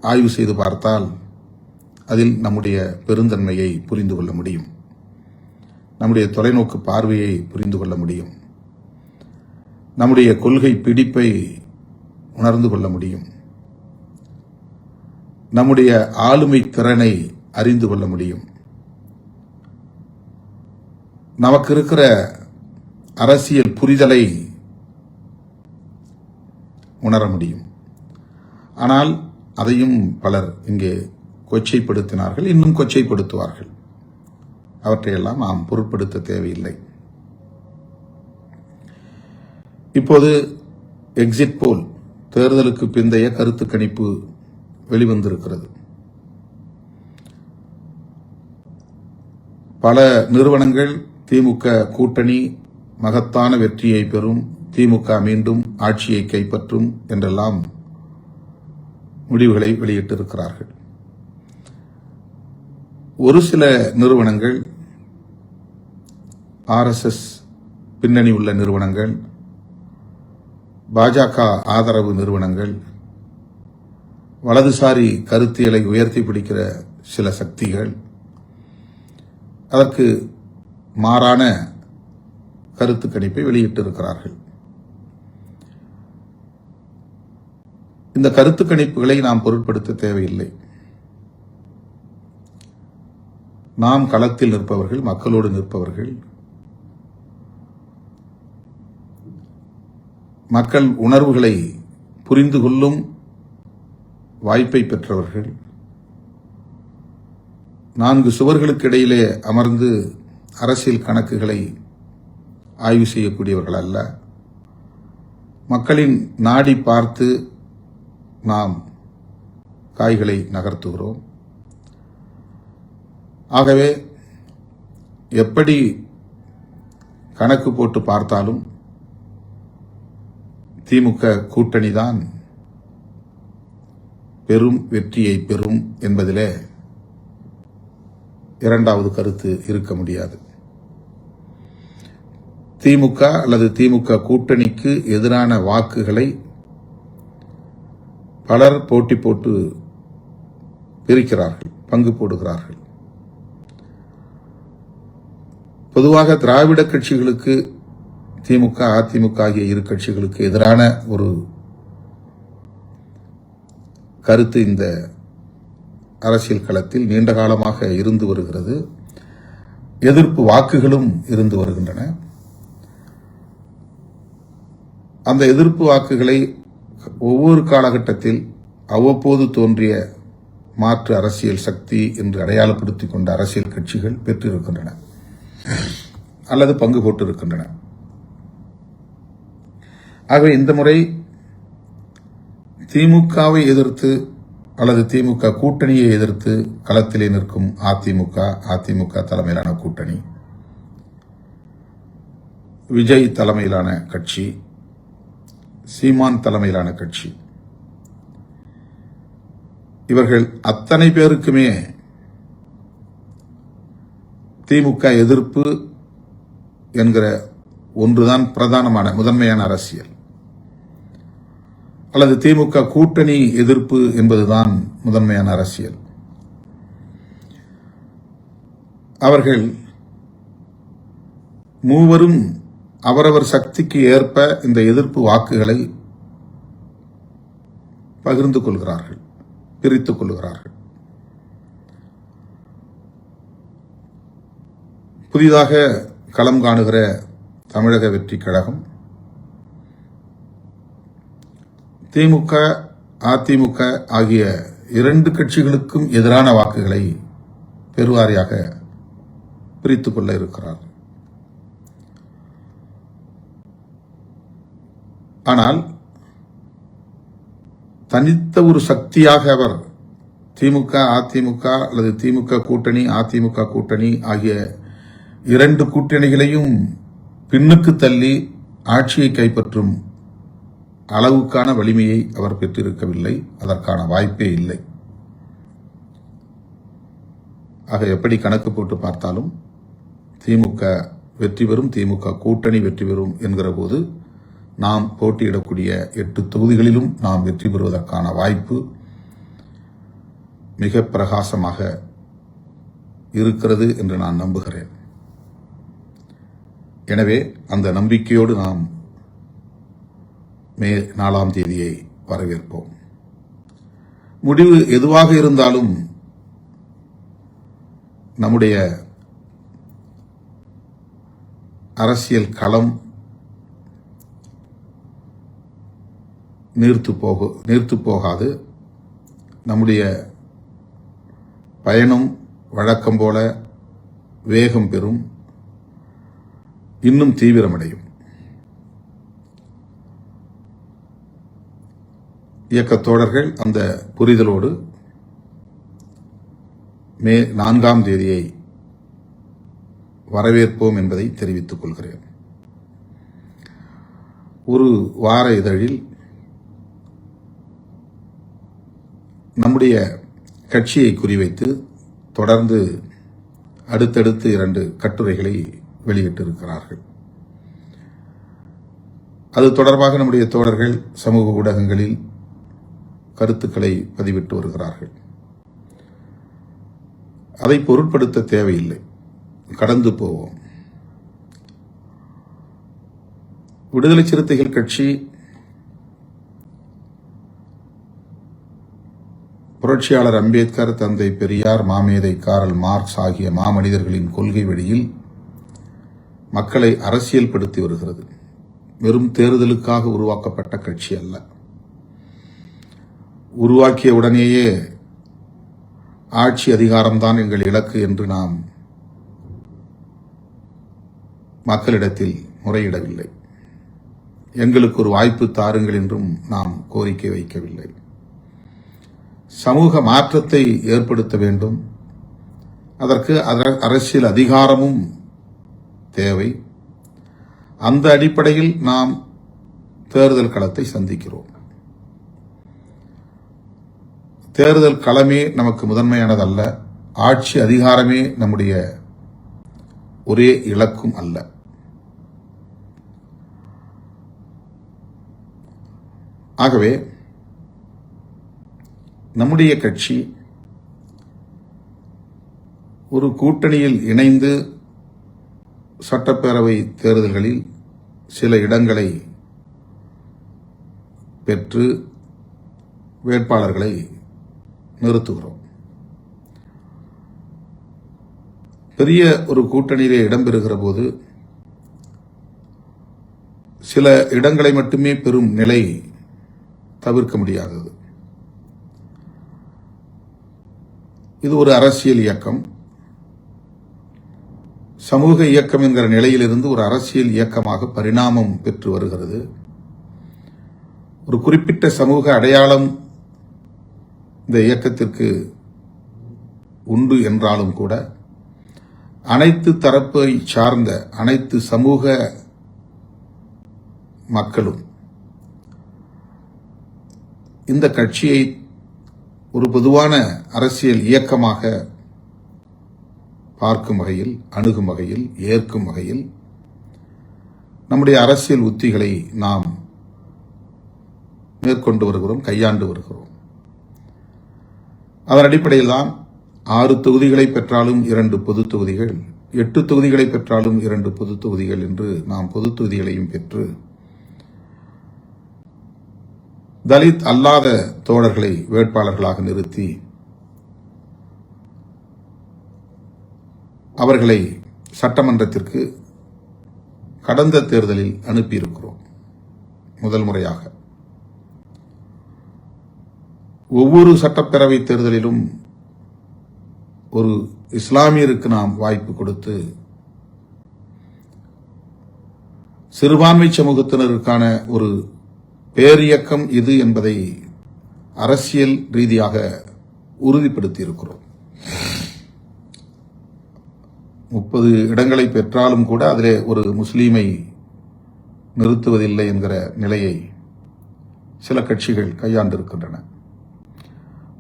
ஆய்வு செய்து பார்த்தால் அதில் நம்முடைய பெருந்தன்மையை புரிந்து கொள்ள முடியும், நம்முடைய தொலைநோக்கு பார்வையை புரிந்து கொள்ள முடியும், நம்முடைய கொள்கை பிடிப்பை உணர்ந்து கொள்ள முடியும், நம்முடைய ஆளுமை திறனை அறிந்து கொள்ள முடியும், நமக்கு இருக்கிற அரசியல் புரிதலை உணர முடியும். ஆனால் அதையும் பலர் இங்கே கொச்சைப்படுத்தினார்கள், இன்னும் கொச்சைப்படுத்துவார்கள். அவற்றையெல்லாம் நாம் பொருட்படுத்த தேவையில்லை. இப்போது எக்ஸிட் போல் தேர்தலுக்கு பிந்தைய கருத்து கணிப்பு வெளிவந்திருக்கிறது. பல நிறுவனங்கள் திமுக கூட்டணி மகத்தான வெற்றியை பெறும், திமுக மீண்டும் ஆட்சியை கைப்பற்றும் என்றெல்லாம் முடிவுகளை வெளியிட்டிருக்கிறார்கள். ஒரு சில நிறுவனங்கள், RSS பின்னணி உள்ள நிறுவனங்கள், பாஜக ஆதரவு நிறுவனங்கள், வலதுசாரி கருத்தியலை உயர்த்தி பிடிக்கிற சில சக்திகள் அதற்கு மாறான கருத்து கணிப்பை வெளியிட்டிருக்கிறார்கள். இந்த கருத்து கணிப்புகளை நாம் பொருட்படுத்த தேவையில்லை. நாம் களத்தில் நிற்பவர்கள், மக்களோடு நிற்பவர்கள், மக்கள் உணர்வுகளை புரிந்து கொள்ளும் வாய்ப்பை பெற்றவர்கள், 4 சுவர்களுக்கு இடையிலே அமர்ந்து அரசியல் கணக்குகளை ஆய்வு செய்யக்கூடியவர்கள் அல்ல. மக்களின் நாடி பார்த்து நாம் காய்களை நகர்த்துகிறோம். ஆகவே எப்படி கணக்கு போட்டு பார்த்தாலும் திமுக கூட்டணிதான் பெரும் வெற்றியை பெறும் என்பதிலே இரண்டாவது கருத்து இருக்க முடியாது. திமுக அல்லது திமுக கூட்டணிக்கு எதிரான வாக்குகளை பலர் போட்டி போட்டு பிரிக்கிறார்கள், பங்கு போடுகிறார்கள். பொதுவாக திராவிட கட்சிகளுக்கு, திமுக, அதிமுக ஆகிய இரு கட்சிகளுக்கு எதிரான ஒரு கருத்து இந்த அரசியல் களத்தில் நீண்ட காலமாக இருந்து வருகிறது. எதிர்ப்பு வாக்குகளும் இருந்து வருகின்றன. அந்த எதிர்ப்பு வாக்குகளை ஒவ்வொரு காலகட்டத்தில் அவ்வப்போது தோன்றிய மாற்று அரசியல் சக்தி என்று அடையாளப்படுத்திக் கொண்ட அரசியல் கட்சிகள் பெற்றிருக்கின்றன அல்லது பங்கு போட்டிருக்கின்றன. ஆகவே இந்த முறை திமுகவை எதிர்த்து அல்லது திமுக கூட்டணியை எதிர்த்து களத்திலே நிற்கும் அதிமுக தலைமையிலான கூட்டணி, விஜய் தலைமையிலான கட்சி, சீமான் தலைமையிலான கட்சி, இவர்கள் அத்தனை பேருக்குமே திமுக எதிர்ப்பு என்கிற ஒன்றுதான் பிரதானமான முதன்மையான அரசியல், அல்லது திமுக கூட்டணி எதிர்ப்பு என்பதுதான் முதன்மையான அரசியல். அவர்கள் மூவரும் அவரவர் சக்திக்கு ஏற்ப இந்த எதிர்ப்பு வாக்குகளை பகிர்ந்து கொள்கிறார்கள், பிரித்துக் கொள்கிறார்கள். புதிதாக களம் காணுகிற தமிழக வெற்றி கழகம் திமுக, அதிமுக ஆகிய இரண்டு கட்சிகளுக்கும் எதிரான வாக்குகளை பெருவாரியாக பிரித்துக் கொள்ள இருக்கிறார். ஆனால் தனித்த ஒரு சக்தியாக அவர் திமுக, அதிமுக அல்லது திமுக கூட்டணி, அதிமுக கூட்டணி ஆகிய இரண்டு கூட்டணிகளையும் பின்னுக்கு தள்ளி ஆட்சியை கைப்பற்றும் அளவுக்கான வலிமையை அவர் பெற்றிருக்கவில்லை. அதற்கான வாய்ப்பே இல்லை. ஆக எப்படி கணக்கு போட்டு பார்த்தாலும் திமுக வெற்றி பெறும், திமுக கூட்டணி வெற்றி பெறும் என்கிற போது நாம் போட்டியிடக்கூடிய 8 தொகுதிகளிலும் நாம் வெற்றி பெறுவதற்கான வாய்ப்பு மிக பிரகாசமாக இருக்கிறது என்று நான் நம்புகிறேன். எனவே அந்த நம்பிக்கையோடு நாம் மே 4ஆம் தேதியை வரவேற்போம். முடிவு எதுவாக இருந்தாலும் நம்முடைய அரசியல் களம் நீர்த்து போகாது. நம்முடைய பயணம் வழக்கம் போல வேகம் பெறும், இன்னும் தீவிரமடையும். இயக்கத் தோழர்கள் அந்த புரிதலோடு மே 4ஆம் தேதியை வரவேற்போம் என்பதை தெரிவித்துக் கொள்கிறேன். ஒரு வார இதழில் நம்முடைய கட்சியை குறிவைத்து தொடர்ந்து அடுத்தடுத்து 2 கட்டுரைகளை வெளியிட்டிருக்கிறார்கள். அது தொடர்பாக நம்முடைய தோழர்கள் சமூக ஊடகங்களில் கருத்துக்களை பதிவிட்டு வருகிறார்கள். அதை பொருட்படுத்த தேவையில்லை, கடந்து போவோம். விடுதலை சிறுத்தைகள் கட்சி புரட்சியாளர் அம்பேத்கர், தந்தை பெரியார், மாமேதை காரல் மார்க்ஸ் ஆகிய மாமனிதர்களின் கொள்கை வழியில் மக்களை அரசியல் படுத்தி வருகிறது. வெறும் தேர்தலுக்காக உருவாக்கப்பட்ட கட்சி அல்ல. உருவாக்கிய உடனேயே ஆட்சி அதிகாரம்தான் எங்கள் இலக்கு என்று நாம் மக்களிடத்தில் முறையிடவில்லை. எங்களுக்கு ஒரு வாய்ப்பு தாருங்கள் என்றும் நாம் கோரிக்கை வைக்கவில்லை. சமூக மாற்றத்தை ஏற்படுத்த வேண்டும். அதற்கு அரசியல் அதிகாரமும் தேவை. அந்த அடிப்படையில் நாம் தேர்தல் களத்தை சந்திக்கிறோம். தேர்தல் களமே நமக்கு முதன்மையானதல்ல. ஆட்சி அதிகாரமே நம்முடைய ஒரே இலக்கும் அல்ல. ஆகவே நம்முடைய கட்சி ஒரு கூட்டணியில் இணைந்து சட்டப்பேரவை தேர்தல்களில் சில இடங்களை பெற்று வேட்பாளர்களை நிறுத்துகிறோம். பெரிய ஒரு கூட்டணியிலே இடம்பெறுகிற போது சில இடங்களை மட்டுமே பெறும் நிலை தவிர்க்க முடியாதது. இது ஒரு அரசியல் இயக்கம். சமூக இயக்கம் என்கிற நிலையிலிருந்து ஒரு அரசியல் இயக்கமாக பரிணாமம் பெற்று வருகிறது. ஒரு குறிப்பிட்ட சமூக அடையாளம் இந்த இயக்கத்திற்கு உண்டு என்றாலும் கூட அனைத்து தரப்பை சார்ந்த அனைத்து சமூக மக்களும் இந்த கட்சியை ஒரு பொதுவான அரசியல் இயக்கமாக பார்க்கும் வகையில், அணுகும் வகையில், ஏற்கும் வகையில் நம்முடைய அரசியல் உத்திகளை நாம் மேற்கொண்டு வருகிறோம், கையாண்டு வருகிறோம். அதன் அடிப்படையில் தான் 6 தொகுதிகளை பெற்றாலும் 2 பொது தொகுதிகள், 8 தொகுதிகளை பெற்றாலும் 2 பொது தொகுதிகள் என்று நாம் பொது தொகுதிகளையும் பெற்று தலித் அல்லாத தோழர்களை வேட்பாளர்களாக நிறுத்தி அவர்களை சட்டமன்றத்திற்கு கடந்த தேர்தலில் அனுப்பியிருக்கிறோம். முதல் முறையாக ஒவ்வொரு சட்டப்பேரவை தேர்தலிலும் ஒரு இஸ்லாமியருக்கு நாம் வாய்ப்பு கொடுத்து சிறுபான்மை சமூகத்தினருக்கான ஒரு பேரியக்கம் இது என்பதை அரசியல் ரீதியாக உறுதிப்படுத்தி இருக்கிறோம். 30 இடங்களை பெற்றாலும் கூட அதிலே ஒரு முஸ்லீமை நிறுத்துவதில்லை என்கிற நிலையை சில கட்சிகள் கையாண்டிருக்கின்றன.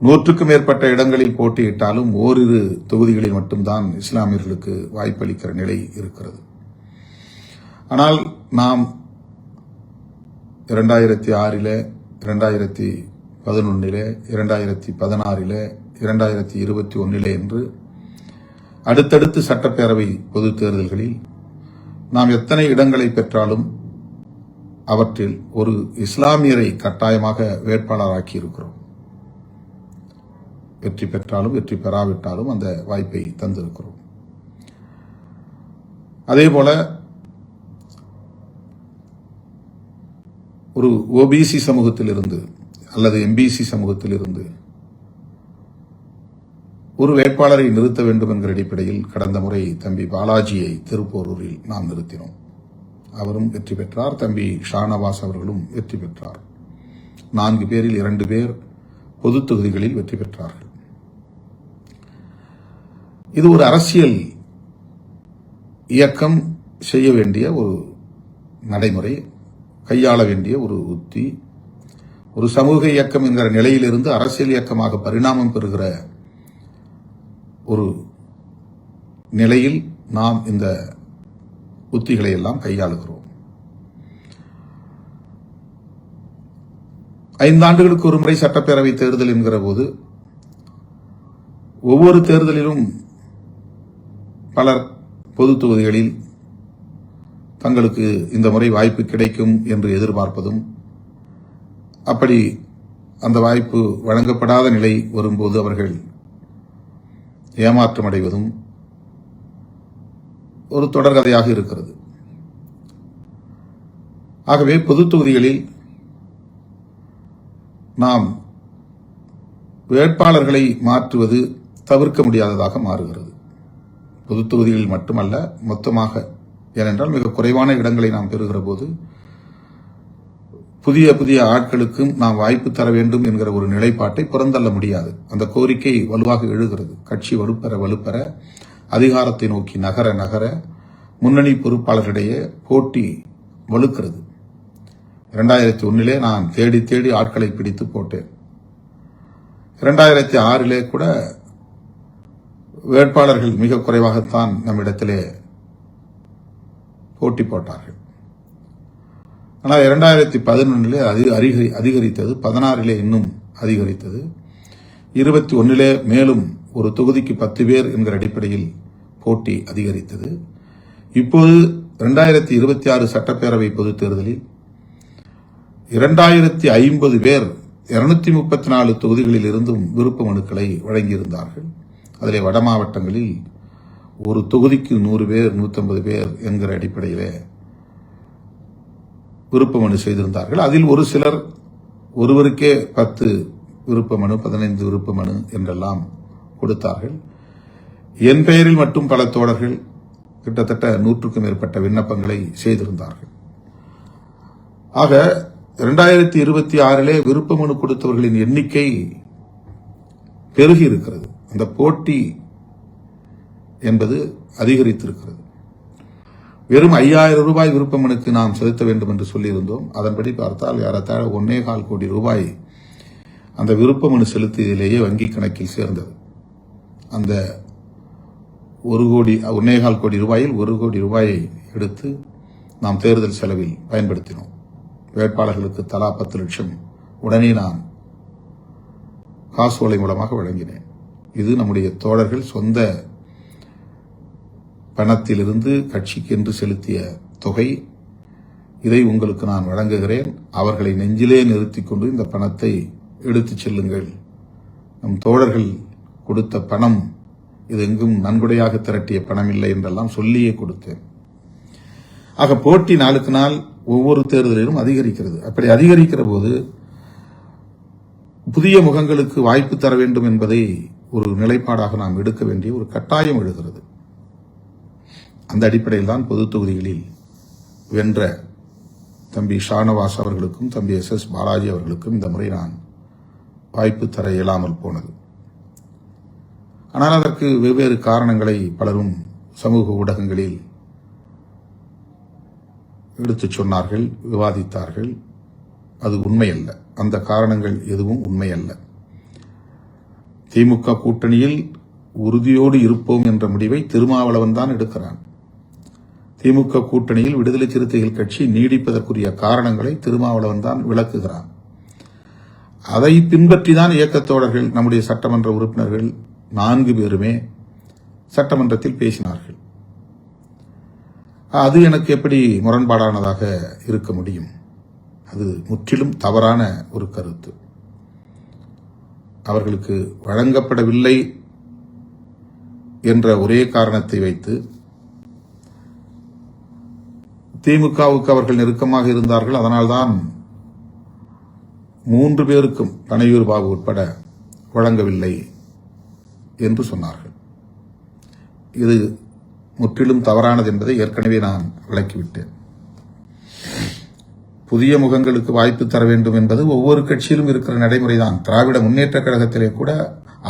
100க்கும் மேற்பட்ட இடங்களில் போட்டியிட்டாலும் ஓரிரு தொகுதிகளில் மட்டும்தான் இஸ்லாமியர்களுக்கு வாய்ப்பளிக்கிற நிலை இருக்கிறது. ஆனால் நாம் 2006, 2011, 2016, 2021 என்று அடுத்தடுத்து சட்டப்பேரவை பொதுத் தேர்தல்களில் நாம் எத்தனை இடங்களை பெற்றாலும் அவற்றில் ஒரு இஸ்லாமியரை கட்டாயமாக வேட்பாளராக்கி இருக்கிறோம். வெற்றி பெற்றாலும் வெற்றி பெறாவிட்டாலும் அந்த வாய்ப்பை தந்திருக்கிறோம். அதேபோல ஒரு ஓபிசி சமூகத்தில் இருந்து அல்லது எம்பிசி சமூகத்தில் இருந்து ஒரு வேட்பாளரை நிறுத்த வேண்டும் என்கிற அடிப்படையில் கடந்த முறை தம்பி பாலாஜியை திருப்போரூரில் நாம் நிறுத்தினோம். அவரும் வெற்றி பெற்றார். தம்பி ஷானவாஸ் அவர்களும் வெற்றி பெற்றார். 4 பேரில் 2 பேர் பொது தொகுதிகளில் வெற்றி பெற்றார்கள். இது ஒரு அரசியல் இயக்கம் செய்ய வேண்டிய ஒரு நடைமுறை, கையாள வேண்டிய ஒரு உத்தி. ஒரு சமூக இயக்கம் என்கிற நிலையிலிருந்து அரசியல் இயக்கமாக பரிணாமம் பெறுகிற ஒரு நிலையில் நாம் இந்த உத்திகளை எல்லாம் கையாளுகிறோம். 5 ஆண்டுகளுக்கு ஒரு முறை சட்டப்பேரவை தேர்தல் என்கிற போது ஒவ்வொரு தேர்தலிலும் பலர் பொது தொகுதிகளில் தங்களுக்கு இந்த முறை வாய்ப்பு கிடைக்கும் என்று எதிர்பார்ப்பதும், அப்படி அந்த வாய்ப்பு வழங்கப்படாத நிலை வரும்போது அவர்கள் ஏமாற்றம் அடைவதும் ஒரு தொடர்கதையாக இருக்கிறது. ஆகவே பொது தொகுதிகளில் நாம் வேட்பாளர்களை மாற்றுவது தவிர்க்க முடியாததாக மாறுகிறது. பொது தொகுதிகளில் மட்டுமல்ல, மொத்தமாக. ஏனென்றால் மிக குறைவான இடங்களை நாம் பெறுகிற போது புதிய புதிய ஆட்களுக்கும் நாம் வாய்ப்பு தர வேண்டும் என்கிற ஒரு நிலைப்பாட்டை புறந்தள்ள முடியாது. அந்த கோரிக்கை வலுவாக எழுகிறது. கட்சி வலுப்பெற அதிகாரத்தை நோக்கி நகர நகர முன்னணி பொறுப்பாளர்களிடையே போட்டி வலுக்கிறது. 2001 நான் தேடி தேடி ஆட்களை பிடித்து போட்டேன். 2006 கூட வேட்பாளர்கள் மிக குறைவாகத்தான் நம்மிடத்திலே போட்டி போட்டார்கள். ஆனால் 2011 அதிகரித்தது, 16 இன்னும் அதிகரித்தது, 21 மேலும் ஒரு தொகுதிக்கு 10 பேர் என்கிற அடிப்படையில் போட்டி அதிகரித்தது. இப்போது 2026 சட்டப்பேரவை பொதுத் தேர்தலில் 2050 பேர் 234 தொகுதிகளில் இருந்தும் விருப்ப மனுக்களை வழங்கியிருந்தார்கள். அதிலே வட மாவட்டங்களில் ஒரு தொகுதிக்கு 100 பேர் 150 பேர் என்கிற அடிப்படையிலே விருப்ப மனு செய்திருந்தார்கள். அதில் ஒரு சிலர் ஒருவருக்கே 10 விருப்ப மனு, 15 விருப்ப மனு என்றெல்லாம் கொடுத்தார்கள். என் பெயரில் மட்டும் பல தோழர்கள் கிட்டத்தட்ட 100க்கும் மேற்பட்ட விண்ணப்பங்களை செய்திருந்தார்கள். ஆக 2026 விருப்ப மனு கொடுத்தவர்களின் எண்ணிக்கை பெருகி இருக்கிறது. அந்த போட்டி என்பது அதிகரித்திருக்கிறது. வெறும் 5000 ரூபாய் விருப்ப மனுக்கு நாம் செலுத்த வேண்டும் என்று சொல்லியிருந்தோம். அதன்படி பார்த்தால் ஏறத்தாழ 1.25 கோடி ரூபாய் அந்த விருப்ப மனு செலுத்தியதிலேயே வங்கி கணக்கில் சேர்ந்தது. அந்த 1.25 கோடி ரூபாயில் 1 கோடி ரூபாயை எடுத்து நாம் தேர்தல் செலவில் பயன்படுத்தினோம். வேட்பாளர்களுக்கு தலா 10 லட்சம் உடனே நான் காசோலை மூலமாக வழங்கினேன். இது நம்முடைய தோழர்கள் சொந்த பணத்திலிருந்து கட்சிக்கு என்று செலுத்திய தொகை. இதை உங்களுக்கு நான் வழங்குகிறேன். அவர்களை நெஞ்சிலே நிறுத்திக் கொண்டு இந்த பணத்தை எடுத்துச் செல்லுங்கள். நம் தோழர்கள் கொடுத்த பணம் இது எங்கும் நன்கொடையாக திரட்டிய பணம் இல்லை என்றெல்லாம் சொல்லியே கொடுத்தேன். ஆக போட்டி நாளுக்கு நாள் ஒவ்வொரு தேர்தலிலும் அதிகரிக்கிறது. அப்படி அதிகரிக்கிற போது புதிய முகங்களுக்கு வாய்ப்பு தர வேண்டும் என்பதை ஒரு நிலைப்பாடாக நாம் எடுக்க வேண்டிய ஒரு கட்டாயம் எழுகிறது. அந்த அடிப்படையில் தான் பொது தொகுதிகளில் வென்ற தம்பி ஷானவாஸ் அவர்களுக்கும் தம்பி SS பாலாஜி அவர்களுக்கும் இந்த முறை நான் வாய்ப்பு தர இயலாமல் போனது. ஆனால் அதற்கு வெவ்வேறு காரணங்களை பலரும் சமூக ஊடகங்களில் எடுத்துச் சொன்னார்கள், விவாதித்தார்கள். அது உண்மையல்ல. அந்த காரணங்கள் எதுவும் உண்மையல்ல. திமுக கூட்டணியில் உறுதியோடு இருப்போம் என்ற முடிவை திருமாவளவன் தான் எடுக்கிறான். திமுக கூட்டணியில் விடுதலை சிறுத்தைகள் கட்சி நீடிப்பதற்குரிய காரணங்களை திருமாவளவன் தான் விளக்குகிறான். அதை பின்பற்றிதான் இயக்கத்தோழர்கள், நம்முடைய சட்டமன்ற உறுப்பினர்கள் 4 பேருமே சட்டமன்றத்தில் பேசினார்கள். அது எனக்கு எப்படி முரண்பாடானதாக இருக்க முடியும்? அது முற்றிலும் தவறான ஒரு கருத்து. அவர்களுக்கு வழங்கப்படவில்லை என்ற ஒரே காரணத்தை வைத்து திமுகவுக்கு அவர்கள் நெருக்கமாக இருந்தார்கள். அதனால்தான் 3 பேருக்கும் பனையூர் பாபு உட்பட வழங்கவில்லை என்று சொன்னார்கள். இது முற்றிலும் தவறானது என்பதை ஏற்கனவே நான் விளக்கிவிட்டேன். புதிய முகங்களுக்கு வாய்ப்பு தர வேண்டும் என்பது ஒவ்வொரு கட்சியிலும் இருக்கிற நடைமுறைதான். திராவிட முன்னேற்ற கழகத்திலே கூட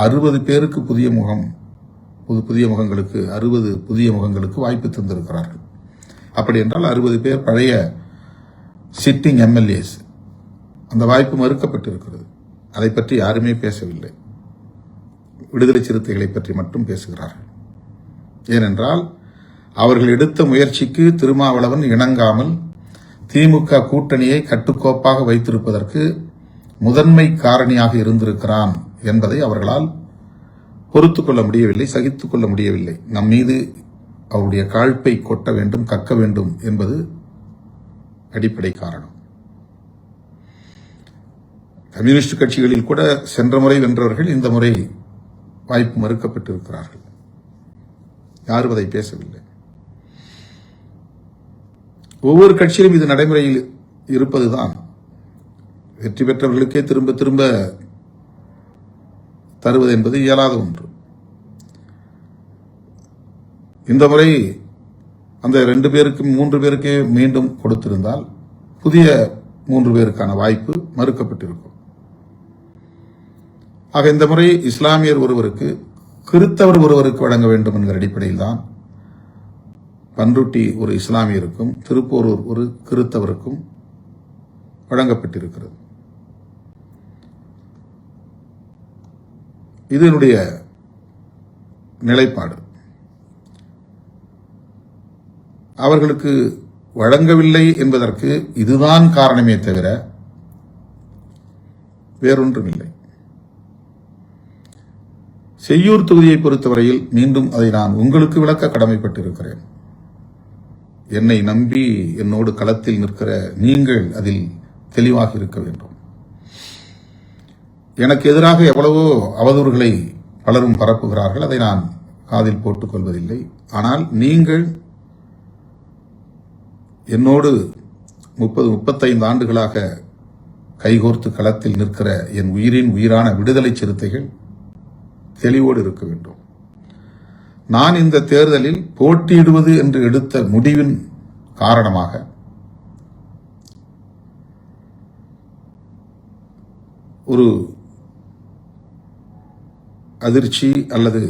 60 பேருக்கு புதிய முகங்களுக்கு 60 புதிய முகங்களுக்கு வாய்ப்பு தந்திருக்கிறார்கள். அப்படி என்றால் 60 பேர் பழைய சிட்டிங் MLAs. அந்த வாய்ப்பு மறுக்கப்பட்டிருக்கிறது. அதை பற்றி யாருமே பேசவில்லை. விடுதலை சிறுத்தைகளை பற்றி மட்டும் பேசுகிறார்கள். ஏனென்றால் அவர்கள் எடுத்த முயற்சிக்கு திருமாவளவன் இணங்காமல் திமுக கூட்டணியை கட்டுக்கோப்பாக வைத்திருப்பதற்கு முதன்மை காரணியாக இருந்திருக்கிறான் என்பதை அவர்களால் பொறுத்துக் கொள்ள முடியவில்லை, சகித்துக் கொள்ள முடியவில்லை. நம் மீது அவருடைய காழ்ப்பை கொட்ட வேண்டும், கக்க வேண்டும் என்பது அடிப்படை காரணம். கம்யூனிஸ்ட் கட்சிகளில் கூட சென்ற முறை வென்றவர்கள் இந்த முறை வாய்ப்பு மறுக்கப்பட்டிருக்கிறார்கள். யாரும் அதை பேசவில்லை. ஒவ்வொரு கட்சியிலும் இது நடைமுறையில் இருப்பதுதான். வெற்றி பெற்றவர்களுக்கே திரும்ப திரும்ப தருவது என்பது இயலாத ஒன்று. இந்த முறை அந்த 2 பேருக்கு 3 பேருக்கே மீண்டும் கொடுத்திருந்தால் புதிய 3 பேருக்கான வாய்ப்பு மறுக்கப்பட்டிருக்கும். ஆக இந்த முறை இஸ்லாமியர் ஒருவருக்கு, கிறித்தவர் ஒருவருக்கு வழங்க வேண்டும் என்கிற அடிப்படையில் தான் பன்ருட்டி ஒரு இஸ்லாமியருக்கும் திருப்போரூர் ஒரு கிறித்தவருக்கும் வழங்கப்பட்டிருக்கிறது. இது என்னுடைய நிலைப்பாடு. அவர்களுக்கு வழங்கவில்லை என்பதற்கு இதுதான் காரணமே தவிர வேறொன்றுமில்லை. செய்யூர் தொகுதியை பொறுத்தவரையில் மீண்டும் அதை நான் உங்களுக்கு விளக்க கடமைப்பட்டிருக்கிறேன். என்னை நம்பி என்னோடு களத்தில் நிற்கிற நீங்கள் அதில் தெளிவாக இருக்க வேண்டும். எனக்கு எதிராக எவ்வளவோ அவதூறுகளை பலரும் பரப்புகிறார்கள். அதை நான் காதில் போட்டுக் கொள்வதில்லை. ஆனால் நீங்கள் என்னோடு 30-35 ஆண்டுகளாக கைகோர்த்து களத்தில் நிற்கிற என் உயிரின் உயிரான விடுதலை சிறுத்தைகள் தெளிவோடு இருக்க வேண்டும். நான் இந்த தேர்தலில் போட்டியிடுவது என்று எடுத்த முடிவின் காரணமாக ஒரு அதிர்ச்சி அல்லது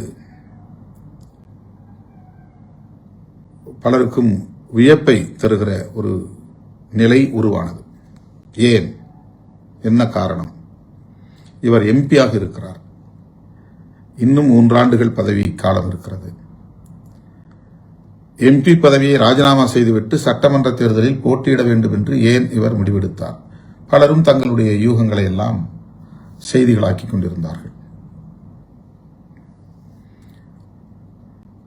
பலருக்கும் வியப்பை தருகிற ஒரு நிலை உருவானது. ஏன், என்ன காரணம்? இவர் எம்பியாக இருக்கிறார். இன்னும் 3 ஆண்டுகள் பதவி காலம் இருக்கிறது. எம்பி பதவியை ராஜினாமா செய்துவிட்டு சட்டமன்ற தேர்தலில் போட்டியிட வேண்டும் என்று ஏன் இவர் முடிவெடுத்தார்? பலரும் தங்களுடைய யூகங்களை எல்லாம் செய்திகளாக்கிக் கொண்டிருந்தார்கள்.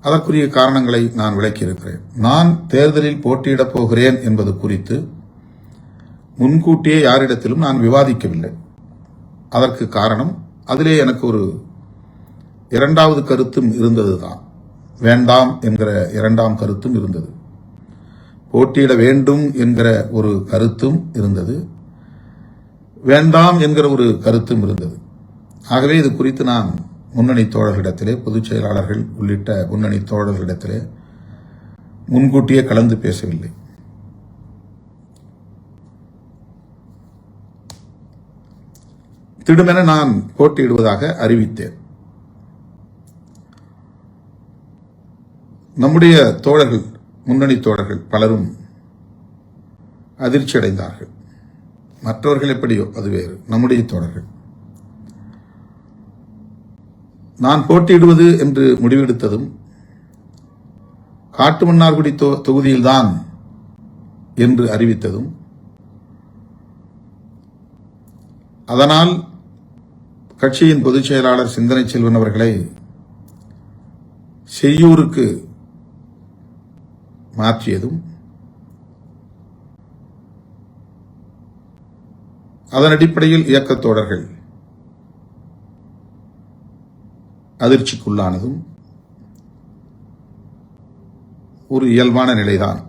அதற்குரிய காரணங்களை நான் விளக்கியிருக்கிறேன். நான் தேர்தலில் போட்டியிடப் போகிறேன் என்பது குறித்து முன்கூட்டியே யாரிடத்திலும் நான் விவாதிக்கவில்லை. அதற்கு காரணம், அதிலே எனக்கு ஒரு 2வது கருத்தும் இருந்ததுதான். வேண்டாம் என்கிற 2ஆம் கருத்தும் இருந்தது. போட்டியிட வேண்டும் என்கிற ஒரு கருத்தும் இருந்தது. வேண்டாம் என்கிற ஒரு கருத்தும் இருந்தது. ஆகவே இது குறித்து நான் முன்னணி தோழர்களிடத்திலே, பொதுச் செயலாளர்கள் உள்ளிட்ட முன்னணி தோழர்களிடத்திலே முன்கூட்டியே கலந்து பேசவில்லை. திடுமென நான் போட்டியிடுவதாக அறிவித்தேன். நம்முடைய தோழர்கள், முன்னணி தோழர்கள் பலரும் அதிர்ச்சி அடைந்தார்கள். மற்றவர்கள் எப்படியோ அது வேறு. நம்முடைய தோழர்கள் நான் போட்டியிடுவது என்று முடிவெடுத்ததும் காட்டுமன்னார்குடி தொகுதியில்தான் என்று அறிவித்ததும், அதனால் கட்சியின் பொதுச் செயலாளர் சிந்தனை செல்வன் அவர்களை செய்யூருக்கு மாற்றியதும், அதன் அடிப்படையில் இயக்கத் தோழர்கள் அதிர்ச்சிக்குள்ளானதும் ஒரு இயல்பான நிலைதான்.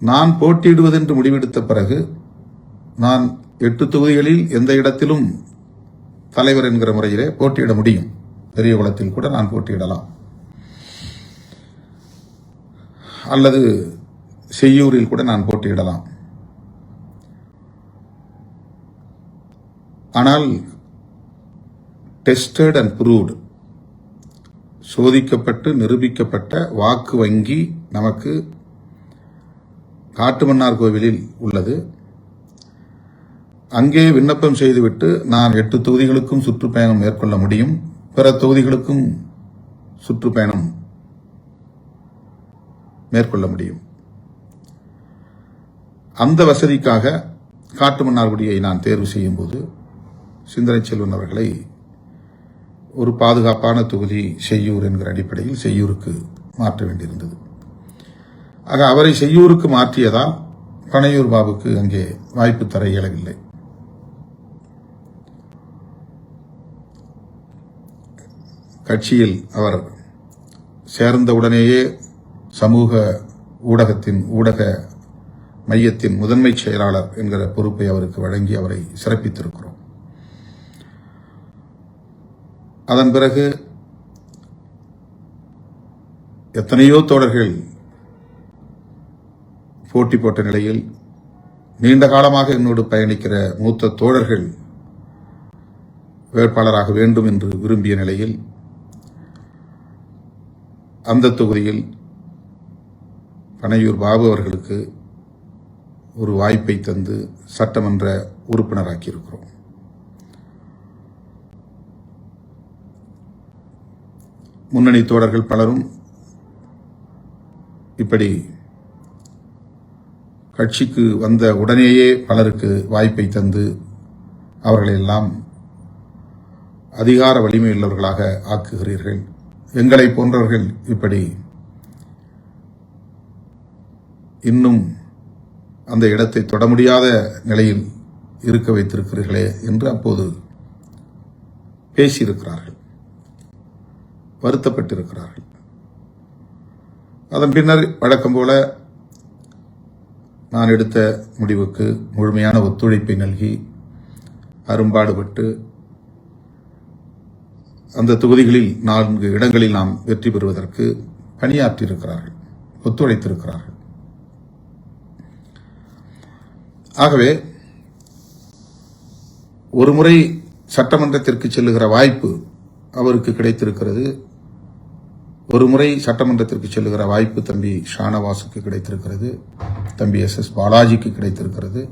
நான் போட்டியிடுவதென்று முடிவெடுத்த பிறகு நான் 8 தொகுதிகளில் எந்த இடத்திலும் தலைவர் என்கிற முறையிலே போட்டியிட முடியும். பெரியகுளத்தில் கூட நான் போட்டியிடலாம், அல்லது செய்யூரில் கூட நான் போட்டியிடலாம். ஆனால் டெஸ்டட் அண்ட் ப்ரூவ்டு, சோதிக்கப்பட்டு நிரூபிக்கப்பட்ட வாக்கு வங்கி நமக்கு காட்டுமன்னார் கோவிலில் உள்ளது. அங்கே விண்ணப்பம் செய்துவிட்டு நான் 8 தொகுதிகளுக்கும் சுற்றுப்பயணம் மேற்கொள்ள முடியும், பிற தொகுதிகளுக்கும் சுற்றுப்பயணம் மேற்கொள்ள முடியும். அந்த வசதிக்காக காட்டுமன்னார்குடியை நான் தேர்வு செய்யும் போது சிந்தனை செல்வன் அவர்களை ஒரு பாதுகாப்பான தொகுதி செய்யூர் என்கிற அடிப்படையில் செய்யூருக்கு மாற்ற வேண்டியிருந்தது. ஆக அவரை செய்யூருக்கு மாற்றியதால் பனையூர் பாபுக்கு அங்கே வாய்ப்பு தர இயலவில்லை. கட்சியில் அவர் சேர்ந்தவுடனேயே சமூக ஊடகத்தின் ஊடக மையத்தின் முதன்மை செயலாளர் என்கிற பொறுப்பை அவருக்கு வழங்கி அவரை சிறப்பித்திருக்கிறோம். அதன் பிறகு எத்தனையோ தோழர்கள் போட்டி போட்ட நிலையில் நீண்ட காலமாக என்னோடு பயணிக்கிற மூத்த தோழர்கள் வேட்பாளராக வேண்டும் என்று விரும்பிய நிலையில் அந்த தொகுதியில் பனையூர் பாபு அவர்களுக்கு ஒரு வாய்ப்பை தந்து சட்டமன்ற உறுப்பினராக்கியிருக்கிறோம். முன்னணி தோழர்கள் பலரும் இப்படி கட்சிக்கு வந்த உடனேயே பலருக்கு வாய்ப்பை தந்து அவர்களெல்லாம் அதிகார வலிமையுள்ளவர்களாக ஆக்குகிறீர்கள். எங்களை போன்றவர்கள் இப்படி இன்னும் அந்த இடத்தை தொட முடியாத நிலையில் இருக்க வைத்திருக்கிறீர்களே என்று அப்போது பேசியிருக்கிறார்கள், வருத்தப்பட்டிருக்கிறார்கள். அதன் பின்னர் வழக்கம் போல நான் எடுத்த முடிவுக்கு முழுமையான ஒத்துழைப்பை நல்கி அரும்பாடுபட்டு அந்த தொகுதிகளில் 4 இடங்களில் நாம் வெற்றி பெறுவதற்கு பணியாற்றியிருக்கிறார்கள், ஒத்துழைத்திருக்கிறார்கள். ஆகவே ஒருமுறை சட்டமன்றத்திற்கு செல்லுகிற வாய்ப்பு அவருக்கு கிடைத்திருக்கிறது. ஒருமுறை சட்டமன்றத்திற்கு செல்லுகிற வாய்ப்பு தம்பி ஷானவாசுக்கு கிடைத்திருக்கிறது, தம்பி SS பாலாஜிக்கு கிடைத்திருக்கிறது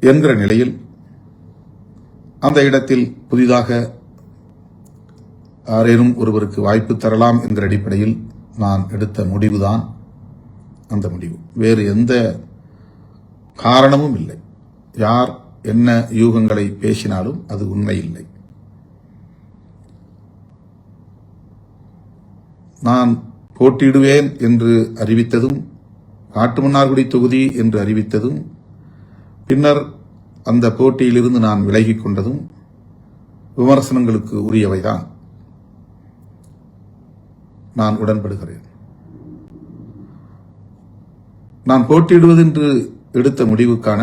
என்கிற நிலையில் அந்த இடத்தில் புதிதாக யாரேனும் ஒருவருக்கு வாய்ப்பு தரலாம் என்கிற அடிப்படையில் நான் எடுத்த முடிவுதான் அந்த முடிவு. வேறு எந்த காரணமும் இல்லை. யார் என்ன யூகங்களை பேசினாலும் அது உண்மை இல்லை. நான் போட்டியிடுவேன் என்று அறிவித்ததும், காட்டுமன்னார்குடி தொகுதி என்று அறிவித்ததும், பின்னர் அந்த போட்டியிலிருந்து நான் விலகிக் கொண்டதும் விமர்சனங்களுக்கு உரியவைதான். நான் உடன்படுகிறேன். நான் போட்டியிடுவது என்று எடுத்த முடிவுக்கான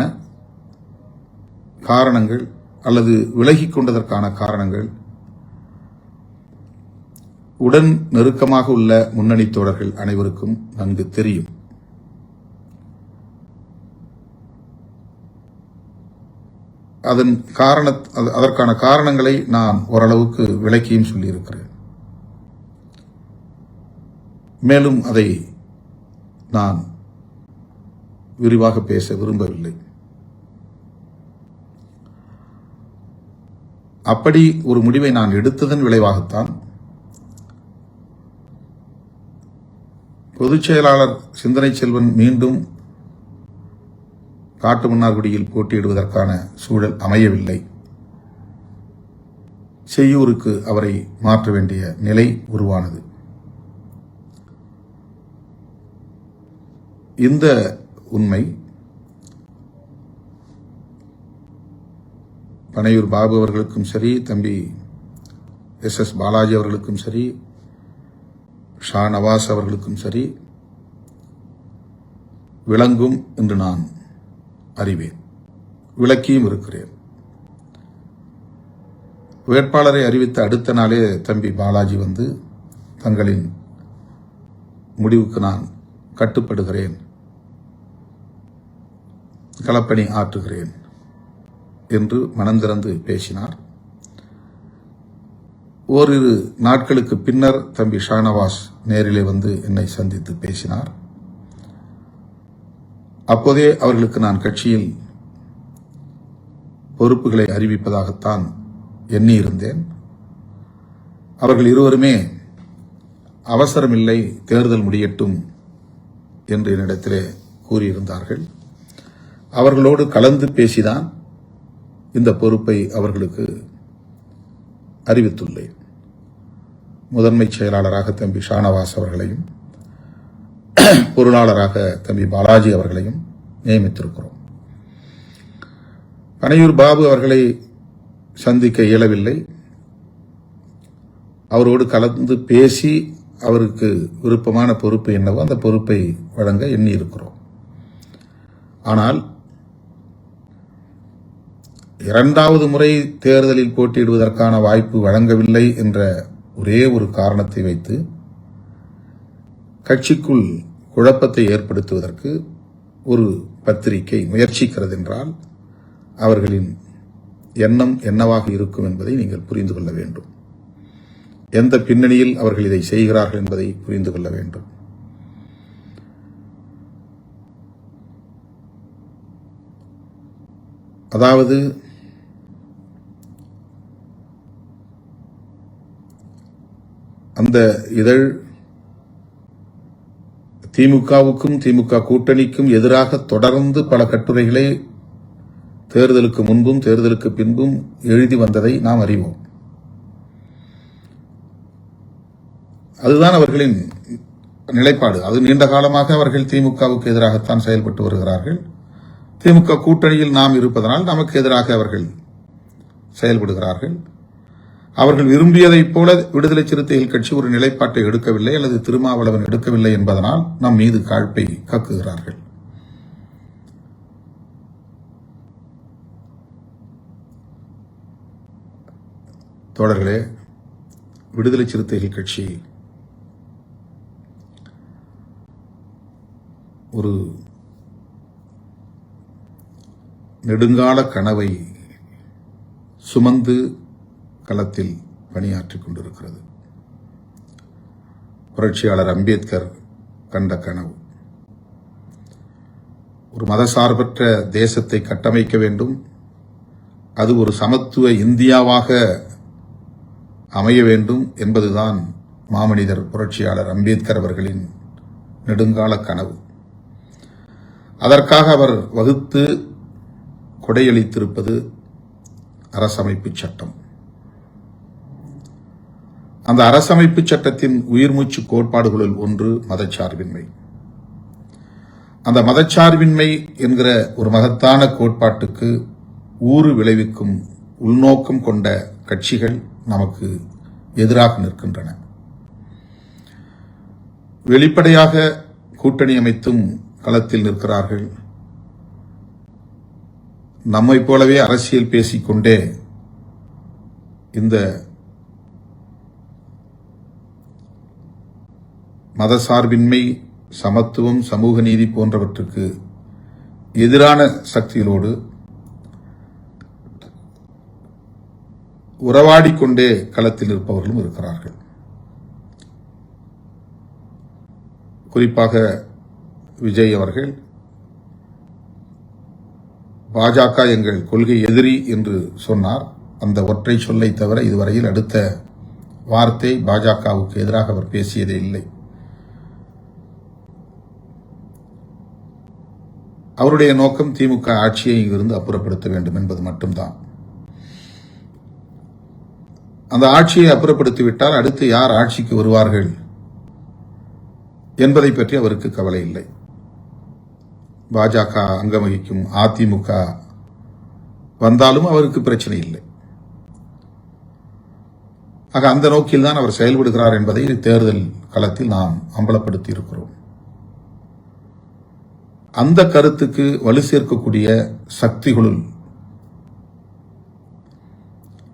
காரணங்கள் அல்லது விலகிக் கொண்டதற்கான காரணங்கள் உடன் நெருக்கமாக உள்ள முன்னணி தோழர்கள் அனைவருக்கும் நன்கு தெரியும். அதற்கான காரணங்களை நான் ஓரளவுக்கு விளக்கியும் சொல்லியிருக்கிறேன். மேலும் அதை நான் விரிவாக பேச விரும்பவில்லை. அப்படி ஒரு முடிவை நான் எடுத்ததன் விளைவாகத்தான் பொதுச் செயலாளர் சிந்தனை செல்வன் மீண்டும் காட்டுமன்னார்குடியில் போட்டியிடுவதற்கான சூழல் அமையவில்லை. செய்யூருக்கு அவரை மாற்ற வேண்டிய நிலை உருவானது. இந்த உண்மை பனையூர் பாபு அவர்களுக்கும் சரி, தம்பி SS பாலாஜி அவர்களுக்கும் சரி, ஷா நவாஸ் அவர்களுக்கும் சரி விளங்கும் என்று நான் அறிவேன், விளக்கியும் இருக்கிறேன். வேட்பாளரை அறிவித்த அடுத்த நாளே தம்பி பாலாஜி வந்து தங்களின் முடிவுக்கு நான் கட்டுப்படுகிறேன், களப்பணி ஆற்றுகிறேன் என்று மனந்திறந்து பேசினார். ஓரிரு நாட்களுக்கு பின்னர் தம்பி ஷானவாஸ் நேரிலே வந்து என்னை சந்தித்து பேசினார். அப்போதே அவர்களுக்கு நான் கட்சியில் பொறுப்புகளை அறிவிப்பதாகத்தான் எண்ணியிருந்தேன். அவர்கள் இருவருமே அவசரமில்லை, தேர்தல் முடியட்டும் என்று என்னிடத்திலே கூறியிருந்தார்கள். அவர்களோடு கலந்து பேசிதான் இந்த பொறுப்பை அவர்களுக்கு அறிவித்துள்ளேன். முதன்மை செயலாளராக தம்பி ஷானவாஸ் அவர்களையும், பொருளாளராக தம்பி பாலாஜி அவர்களையும் நியமித்திருக்கிறோம். பனையூர் பாபு அவர்களை சந்திக்க இயலவில்லை. அவரோடு கலந்து பேசி அவருக்கு விருப்பமான பொறுப்பு என்னவோ அந்த பொறுப்பை வழங்க எண்ணி இருக்கிறோம். ஆனால் இரண்டாவது முறை தேர்தலில் போட்டியிடுவதற்கான வாய்ப்பு வழங்கவில்லை என்ற ஒரே ஒரு காரணத்தை வைத்து கட்சிக்குள் குழப்பத்தை ஏற்படுத்துவதற்கு ஒரு பத்திரிகை முயற்சிக்கிறது என்றால் அவர்களின் எண்ணம் என்னவாக இருக்கும் என்பதை நீங்கள் புரிந்து கொள்ள வேண்டும். எந்த பின்னணியில் அவர்கள் இதை செய்கிறார்கள் என்பதை புரிந்து கொள்ள வேண்டும். அதாவது அந்த இதழ் திமுகவுக்கும் திமுக கூட்டணிக்கும் எதிராக தொடர்ந்து பல கட்டுரைகளை தேர்தலுக்கு முன்பும் தேர்தலுக்கு பின்பும் எழுதி வந்ததை நாம் அறிவோம். அதுதான் அவர்களின் நிலைப்பாடு. அது நீண்ட காலமாக அவர்கள் திமுகவுக்கு எதிராகத்தான் செயல்பட்டு வருகிறார்கள். திமுக கூட்டணியில் நாம் இருப்பதனால் நமக்கு எதிராக அவர்கள் செயல்படுகிறார்கள். அவர்கள் விரும்பியதைப் போல விடுதலை சிறுத்தைகள் கட்சி ஒரு நிலைப்பாட்டை எடுக்கவில்லை அல்லது திருமாவளவன் எடுக்கவில்லை என்பதனால் நம் மீது காழ்ப்பை கக்குகிறார்கள். தோழர்களே, விடுதலை சிறுத்தைகள் கட்சி ஒரு நெடுங்கால கனவை சுமந்து களத்தில் பணியாற்றிக் கொண்டிருக்கிறது. புரட்சியாளர் அம்பேத்கர் கண்ட கனவு ஒரு மதசார்பற்ற தேசத்தை கட்டமைக்க வேண்டும், அது ஒரு சமத்துவ இந்தியாவாக அமைய வேண்டும் என்பதுதான் மாமனிதர் புரட்சியாளர் அம்பேத்கர் அவர்களின் நெடுங்கால கனவு. அதற்காக அவர் வகுத்து கொடையளித்திருப்பது அரசமைப்பு சட்டம். அந்த அரசமைப்பு சட்டத்தின் உயிர்மூச்சு கோட்பாடுகளுள் ஒன்று மதச்சார்பின்மை. அந்த மதச்சார்பின்மை என்கிற ஒரு மகத்தான கோட்பாட்டுக்கு ஊறு விளைவிக்கும் உள்நோக்கம் கொண்ட கட்சிகள் நமக்கு எதிராக நிற்கின்றன. வெளிப்படையாக கூட்டணி அமைத்தும் களத்தில் நிற்கிறார்கள். நம்மை போலவே அரசியல் பேசிக்கொண்டே இந்த மதசார்பின்மை, சமத்துவம், சமூக நீதி போன்றவற்றுக்கு எதிரான சக்திகளோடு உறவாடிக்கொண்டே களத்தில் இருப்பவர்களும் இருக்கிறார்கள். குறிப்பாக விஜய் அவர்கள் பாஜக எங்கள் கொள்கை எதிரி என்று சொன்னார். அந்த ஒற்றை சொல்லை தவிர இதுவரையில் அடுத்த வார்த்தை பாஜகவுக்கு எதிராக அவர் பேசியதே இல்லை. அவருடைய நோக்கம் திமுக ஆட்சியை இங்கிருந்து அப்புறப்படுத்த வேண்டும் என்பது மட்டும்தான். அந்த ஆட்சியை அப்புறப்படுத்திவிட்டால் அடுத்து யார் ஆட்சிக்கு வருவார்கள் என்பதை பற்றி அவருக்கு கவலை இல்லை. பாஜக அங்கம் வகிக்கும் அதிமுக வந்தாலும் அவருக்கு பிரச்சனை இல்லை. ஆக அந்த நோக்கில் தான் அவர் செயல்படுகிறார் என்பதை தேர்தல் களத்தில் நாம் அம்பலப்படுத்தி இருக்கிறோம். அந்த கருத்துக்கு வலு சேர்க்கக்கூடிய சக்திகளுள்,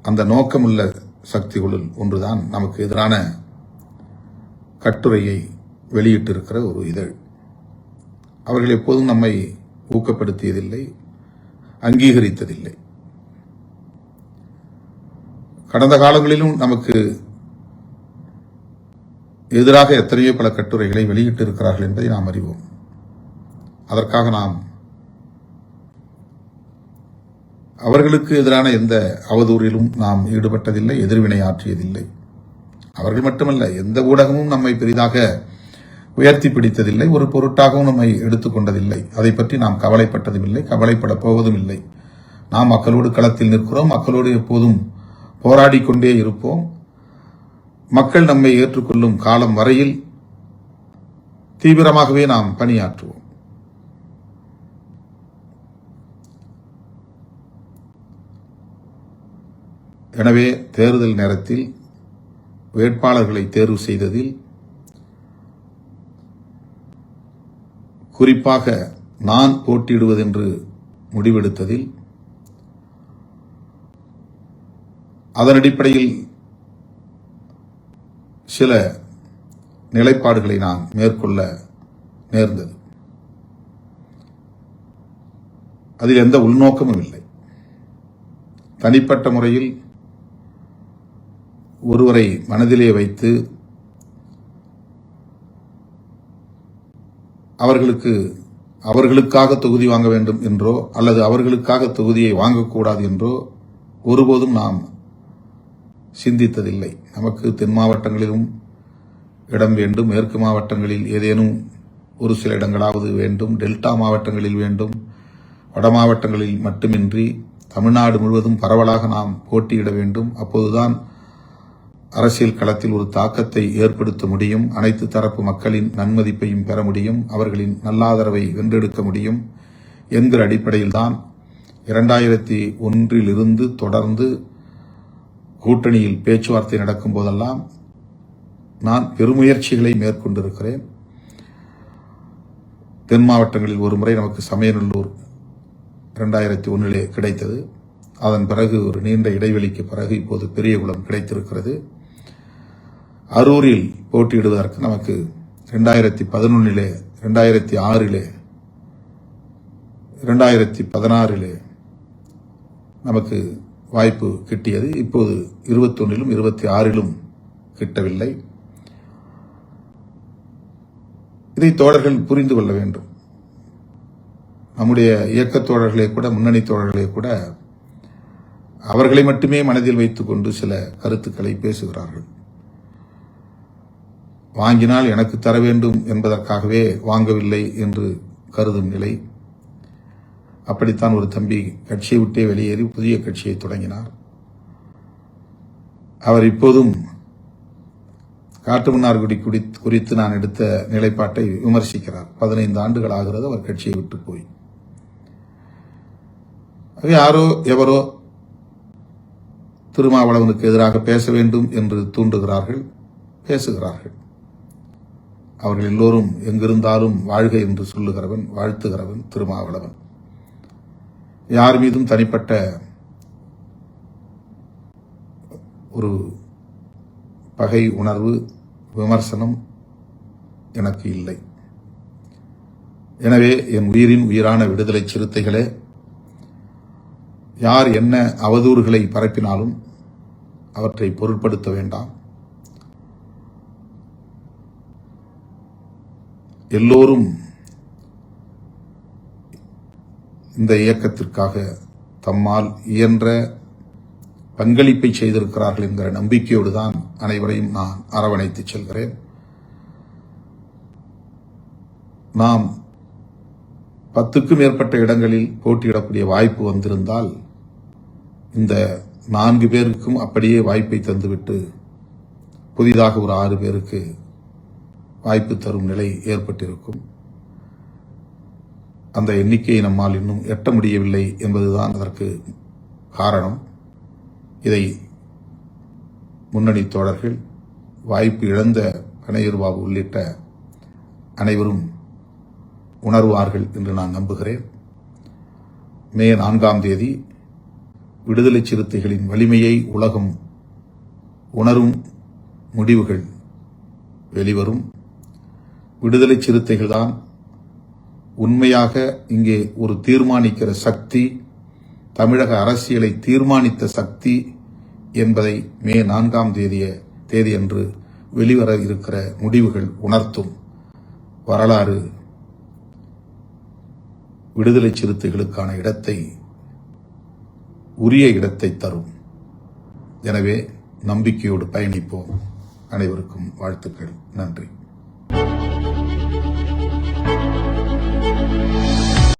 அந்த நோக்கமுள்ள சக்திகளுள் ஒன்றுதான் நமக்கு எதிரான கட்டுரையை வெளியிட்டிருக்கிற ஒரு இதழ். அவர்கள் எப்போதும் நம்மை ஊக்கப்படுத்தியதில்லை, அங்கீகரித்ததில்லை. கடந்த காலங்களிலும் நமக்கு எதிராக எத்தனையோ பல கட்டுரைகளை வெளியிட்டிருக்கிறார்கள் என்பதை நாம் அறிவோம். அதற்காக நாம் அவர்களுக்கு எதிரான எந்த அவதூறிலும் நாம் ஈடுபட்டதில்லை, எதிர்வினை ஆற்றியதில்லை. அவர்கள் மட்டுமல்ல, எந்த ஊடகமும் நம்மை பெரிதாக உயர்த்தி பிடித்ததில்லை, ஒரு பொருட்டாகவும் நம்மை எடுத்துக்கொண்டதில்லை. அதை பற்றி நாம் கவலைப்பட்டதும் இல்லை, கவலைப்பட போவதும் இல்லை. நாம் மக்களோடு களத்தில் நிற்கிறோம், மக்களோடு எப்போதும் போராடிக்கொண்டே இருப்போம். மக்கள் நம்மை ஏற்றுக்கொள்ளும் காலம் வரையில் தீவிரமாகவே நாம் பணியாற்றுவோம். எனவே தேர்தல் நேரத்தில் வேட்பாளர்களை தேர்வு செய்ததில் குறிப்பாக நான் போட்டியிடுவதென்று முடிவெடுத்ததில் அதன் அடிப்படையில் சில நிலைப்பாடுகளை நான் மேற்கொள்ள நேர்ந்தது. அதில் எந்த உள்நோக்கமும் இல்லை. தனிப்பட்ட முறையில் ஒருவரை மனதிலே வைத்து அவர்களுக்காக தொகுதி வாங்க வேண்டும் என்றோ அல்லது அவர்களுக்காக தொகுதியை வாங்கக்கூடாது என்றோ ஒருபோதும் நாம் சிந்தித்ததில்லை. நமக்கு தென் மாவட்டங்களிலும் இடம் வேண்டும், மேற்கு மாவட்டங்களில் ஏதேனும் ஒரு சில இடங்களாவது வேண்டும், டெல்டா மாவட்டங்களில் வேண்டும், வட மாவட்டங்களில் மட்டுமின்றி தமிழ்நாடு முழுவதும் பரவலாக நாம் போட்டியிட வேண்டும். அப்போதுதான் அரசியல் களத்தில் ஒரு தாக்கத்தை ஏற்படுத்த முடியும், அனைத்து தரப்பு மக்களின் நன்மதிப்பையும் பெற முடியும், அவர்களின் நல்லாதரவை வென்றெடுக்க முடியும் என்கிற அடிப்படையில் தான் 2001 தொடர்ந்து கூட்டணியில் பேச்சுவார்த்தை நடக்கும் போதெல்லாம் நான் பெருமுயற்சிகளை மேற்கொண்டிருக்கிறேன். தென் மாவட்டங்களில் ஒரு முறை நமக்கு சமயநல்லூர் 2001 கிடைத்தது. அதன் பிறகு ஒரு நீண்ட இடைவெளிக்கு பிறகு இப்போது பெரியகுளம் கிடைத்திருக்கிறது. அரூரில் போட்டியிடுவதற்கு நமக்கு 2011, 2006, 2016 நமக்கு வாய்ப்பு கிட்டியது. இப்போது 21, 26 கிட்டவில்லை. இதை தோழர்கள் புரிந்து கொள்ள வேண்டும். நம்முடைய இயக்கத் தோழர்களே கூட, முன்னணி தோழர்களே கூட அவர்களை மட்டுமே மனதில் வைத்துக் கொண்டு சில கருத்துக்களை பேசுகிறார்கள். வாங்கினால் எனக்கு தர வேண்டும் என்பதற்காகவே வாங்கவில்லை என்று கருதும் நிலை. அப்படித்தான் ஒரு தம்பி கட்சியை விட்டே வெளியேறி புதிய கட்சியை தொடங்கினார். அவர் இப்போதும் காட்டுமன்னார்குடி குறித்து நான் எடுத்த நிலைப்பாட்டை விமர்சிக்கிறார். 15 ஆண்டுகள் ஆகிறது அவர் கட்சியை விட்டு போய். யாரோ எவரோ திருமாவளவனுக்கு எதிராக பேச வேண்டும் என்று தூண்டுகிறார்கள், பேசுகிறார்கள். அவர்கள் எல்லோரும் எங்கிருந்தாலும் வாழ்க என்று சொல்லுகிறவன், வாழ்த்துகிறவன் திருமாவளவன். யார் மீதும் தனிப்பட்ட ஒரு பகை உணர்வு, விமர்சனம் எனக்கு இல்லை. எனவே என் உயிரின் உயிரான விடுதலை சிறுத்தைகளே, யார் என்ன அவதூறுகளை பரப்பினாலும் அவற்றை பொருட்படுத்த வேண்டாம். எல்லோரும் இந்த இயக்கத்திற்காக தம்மால் இயன்ற பங்களிப்பை செய்திருக்கிறார்கள் என்கிற நம்பிக்கையோடு தான் அனைவரையும் நான் அரவணைத்து செல்கிறேன். நாம் 10க்கும் மேற்பட்ட இடங்களில் போட்டியிடக்கூடிய வாய்ப்பு வந்திருந்தால் இந்த 4 பேருக்கும் அப்படியே வாய்ப்பை தந்துவிட்டு புதிதாக ஒரு 6 பேருக்கு வாய்ப்பு தரும் நிலை ஏற்பட்டிருக்கும். அந்த எண்ணிக்கையை நம்மால் இன்னும் எட்ட முடியவில்லை என்பதுதான் அதற்கு காரணம். இதை முன்னணி தோழர்கள், வாய்ப்பு இழந்த கணையூர் பாபு உள்ளிட்ட அனைவரும் உணர்வார்கள் என்று நான் நம்புகிறேன். மே 4 விடுதலை சிறுத்தைகளின் வலிமையை உலகம் உணரும் முடிவுகள் வெளிவரும். விடுதலை சிறுத்தைகள் தான் உண்மையாக இங்கே ஒரு தீர்மானிக்கிற சக்தி, தமிழக அரசியலை தீர்மானித்த சக்தி என்பதை மே 4 தேதியன்று வெளிவர இருக்கிற முடிவுகள் உணர்த்தும். வரலாறு விடுதலை சிறுத்தைகளுக்கான இடத்தை, உரிய இடத்தை தரும். எனவே நம்பிக்கையோடு பயணிப்போம். அனைவருக்கும் வாழ்த்துக்கள். நன்றி.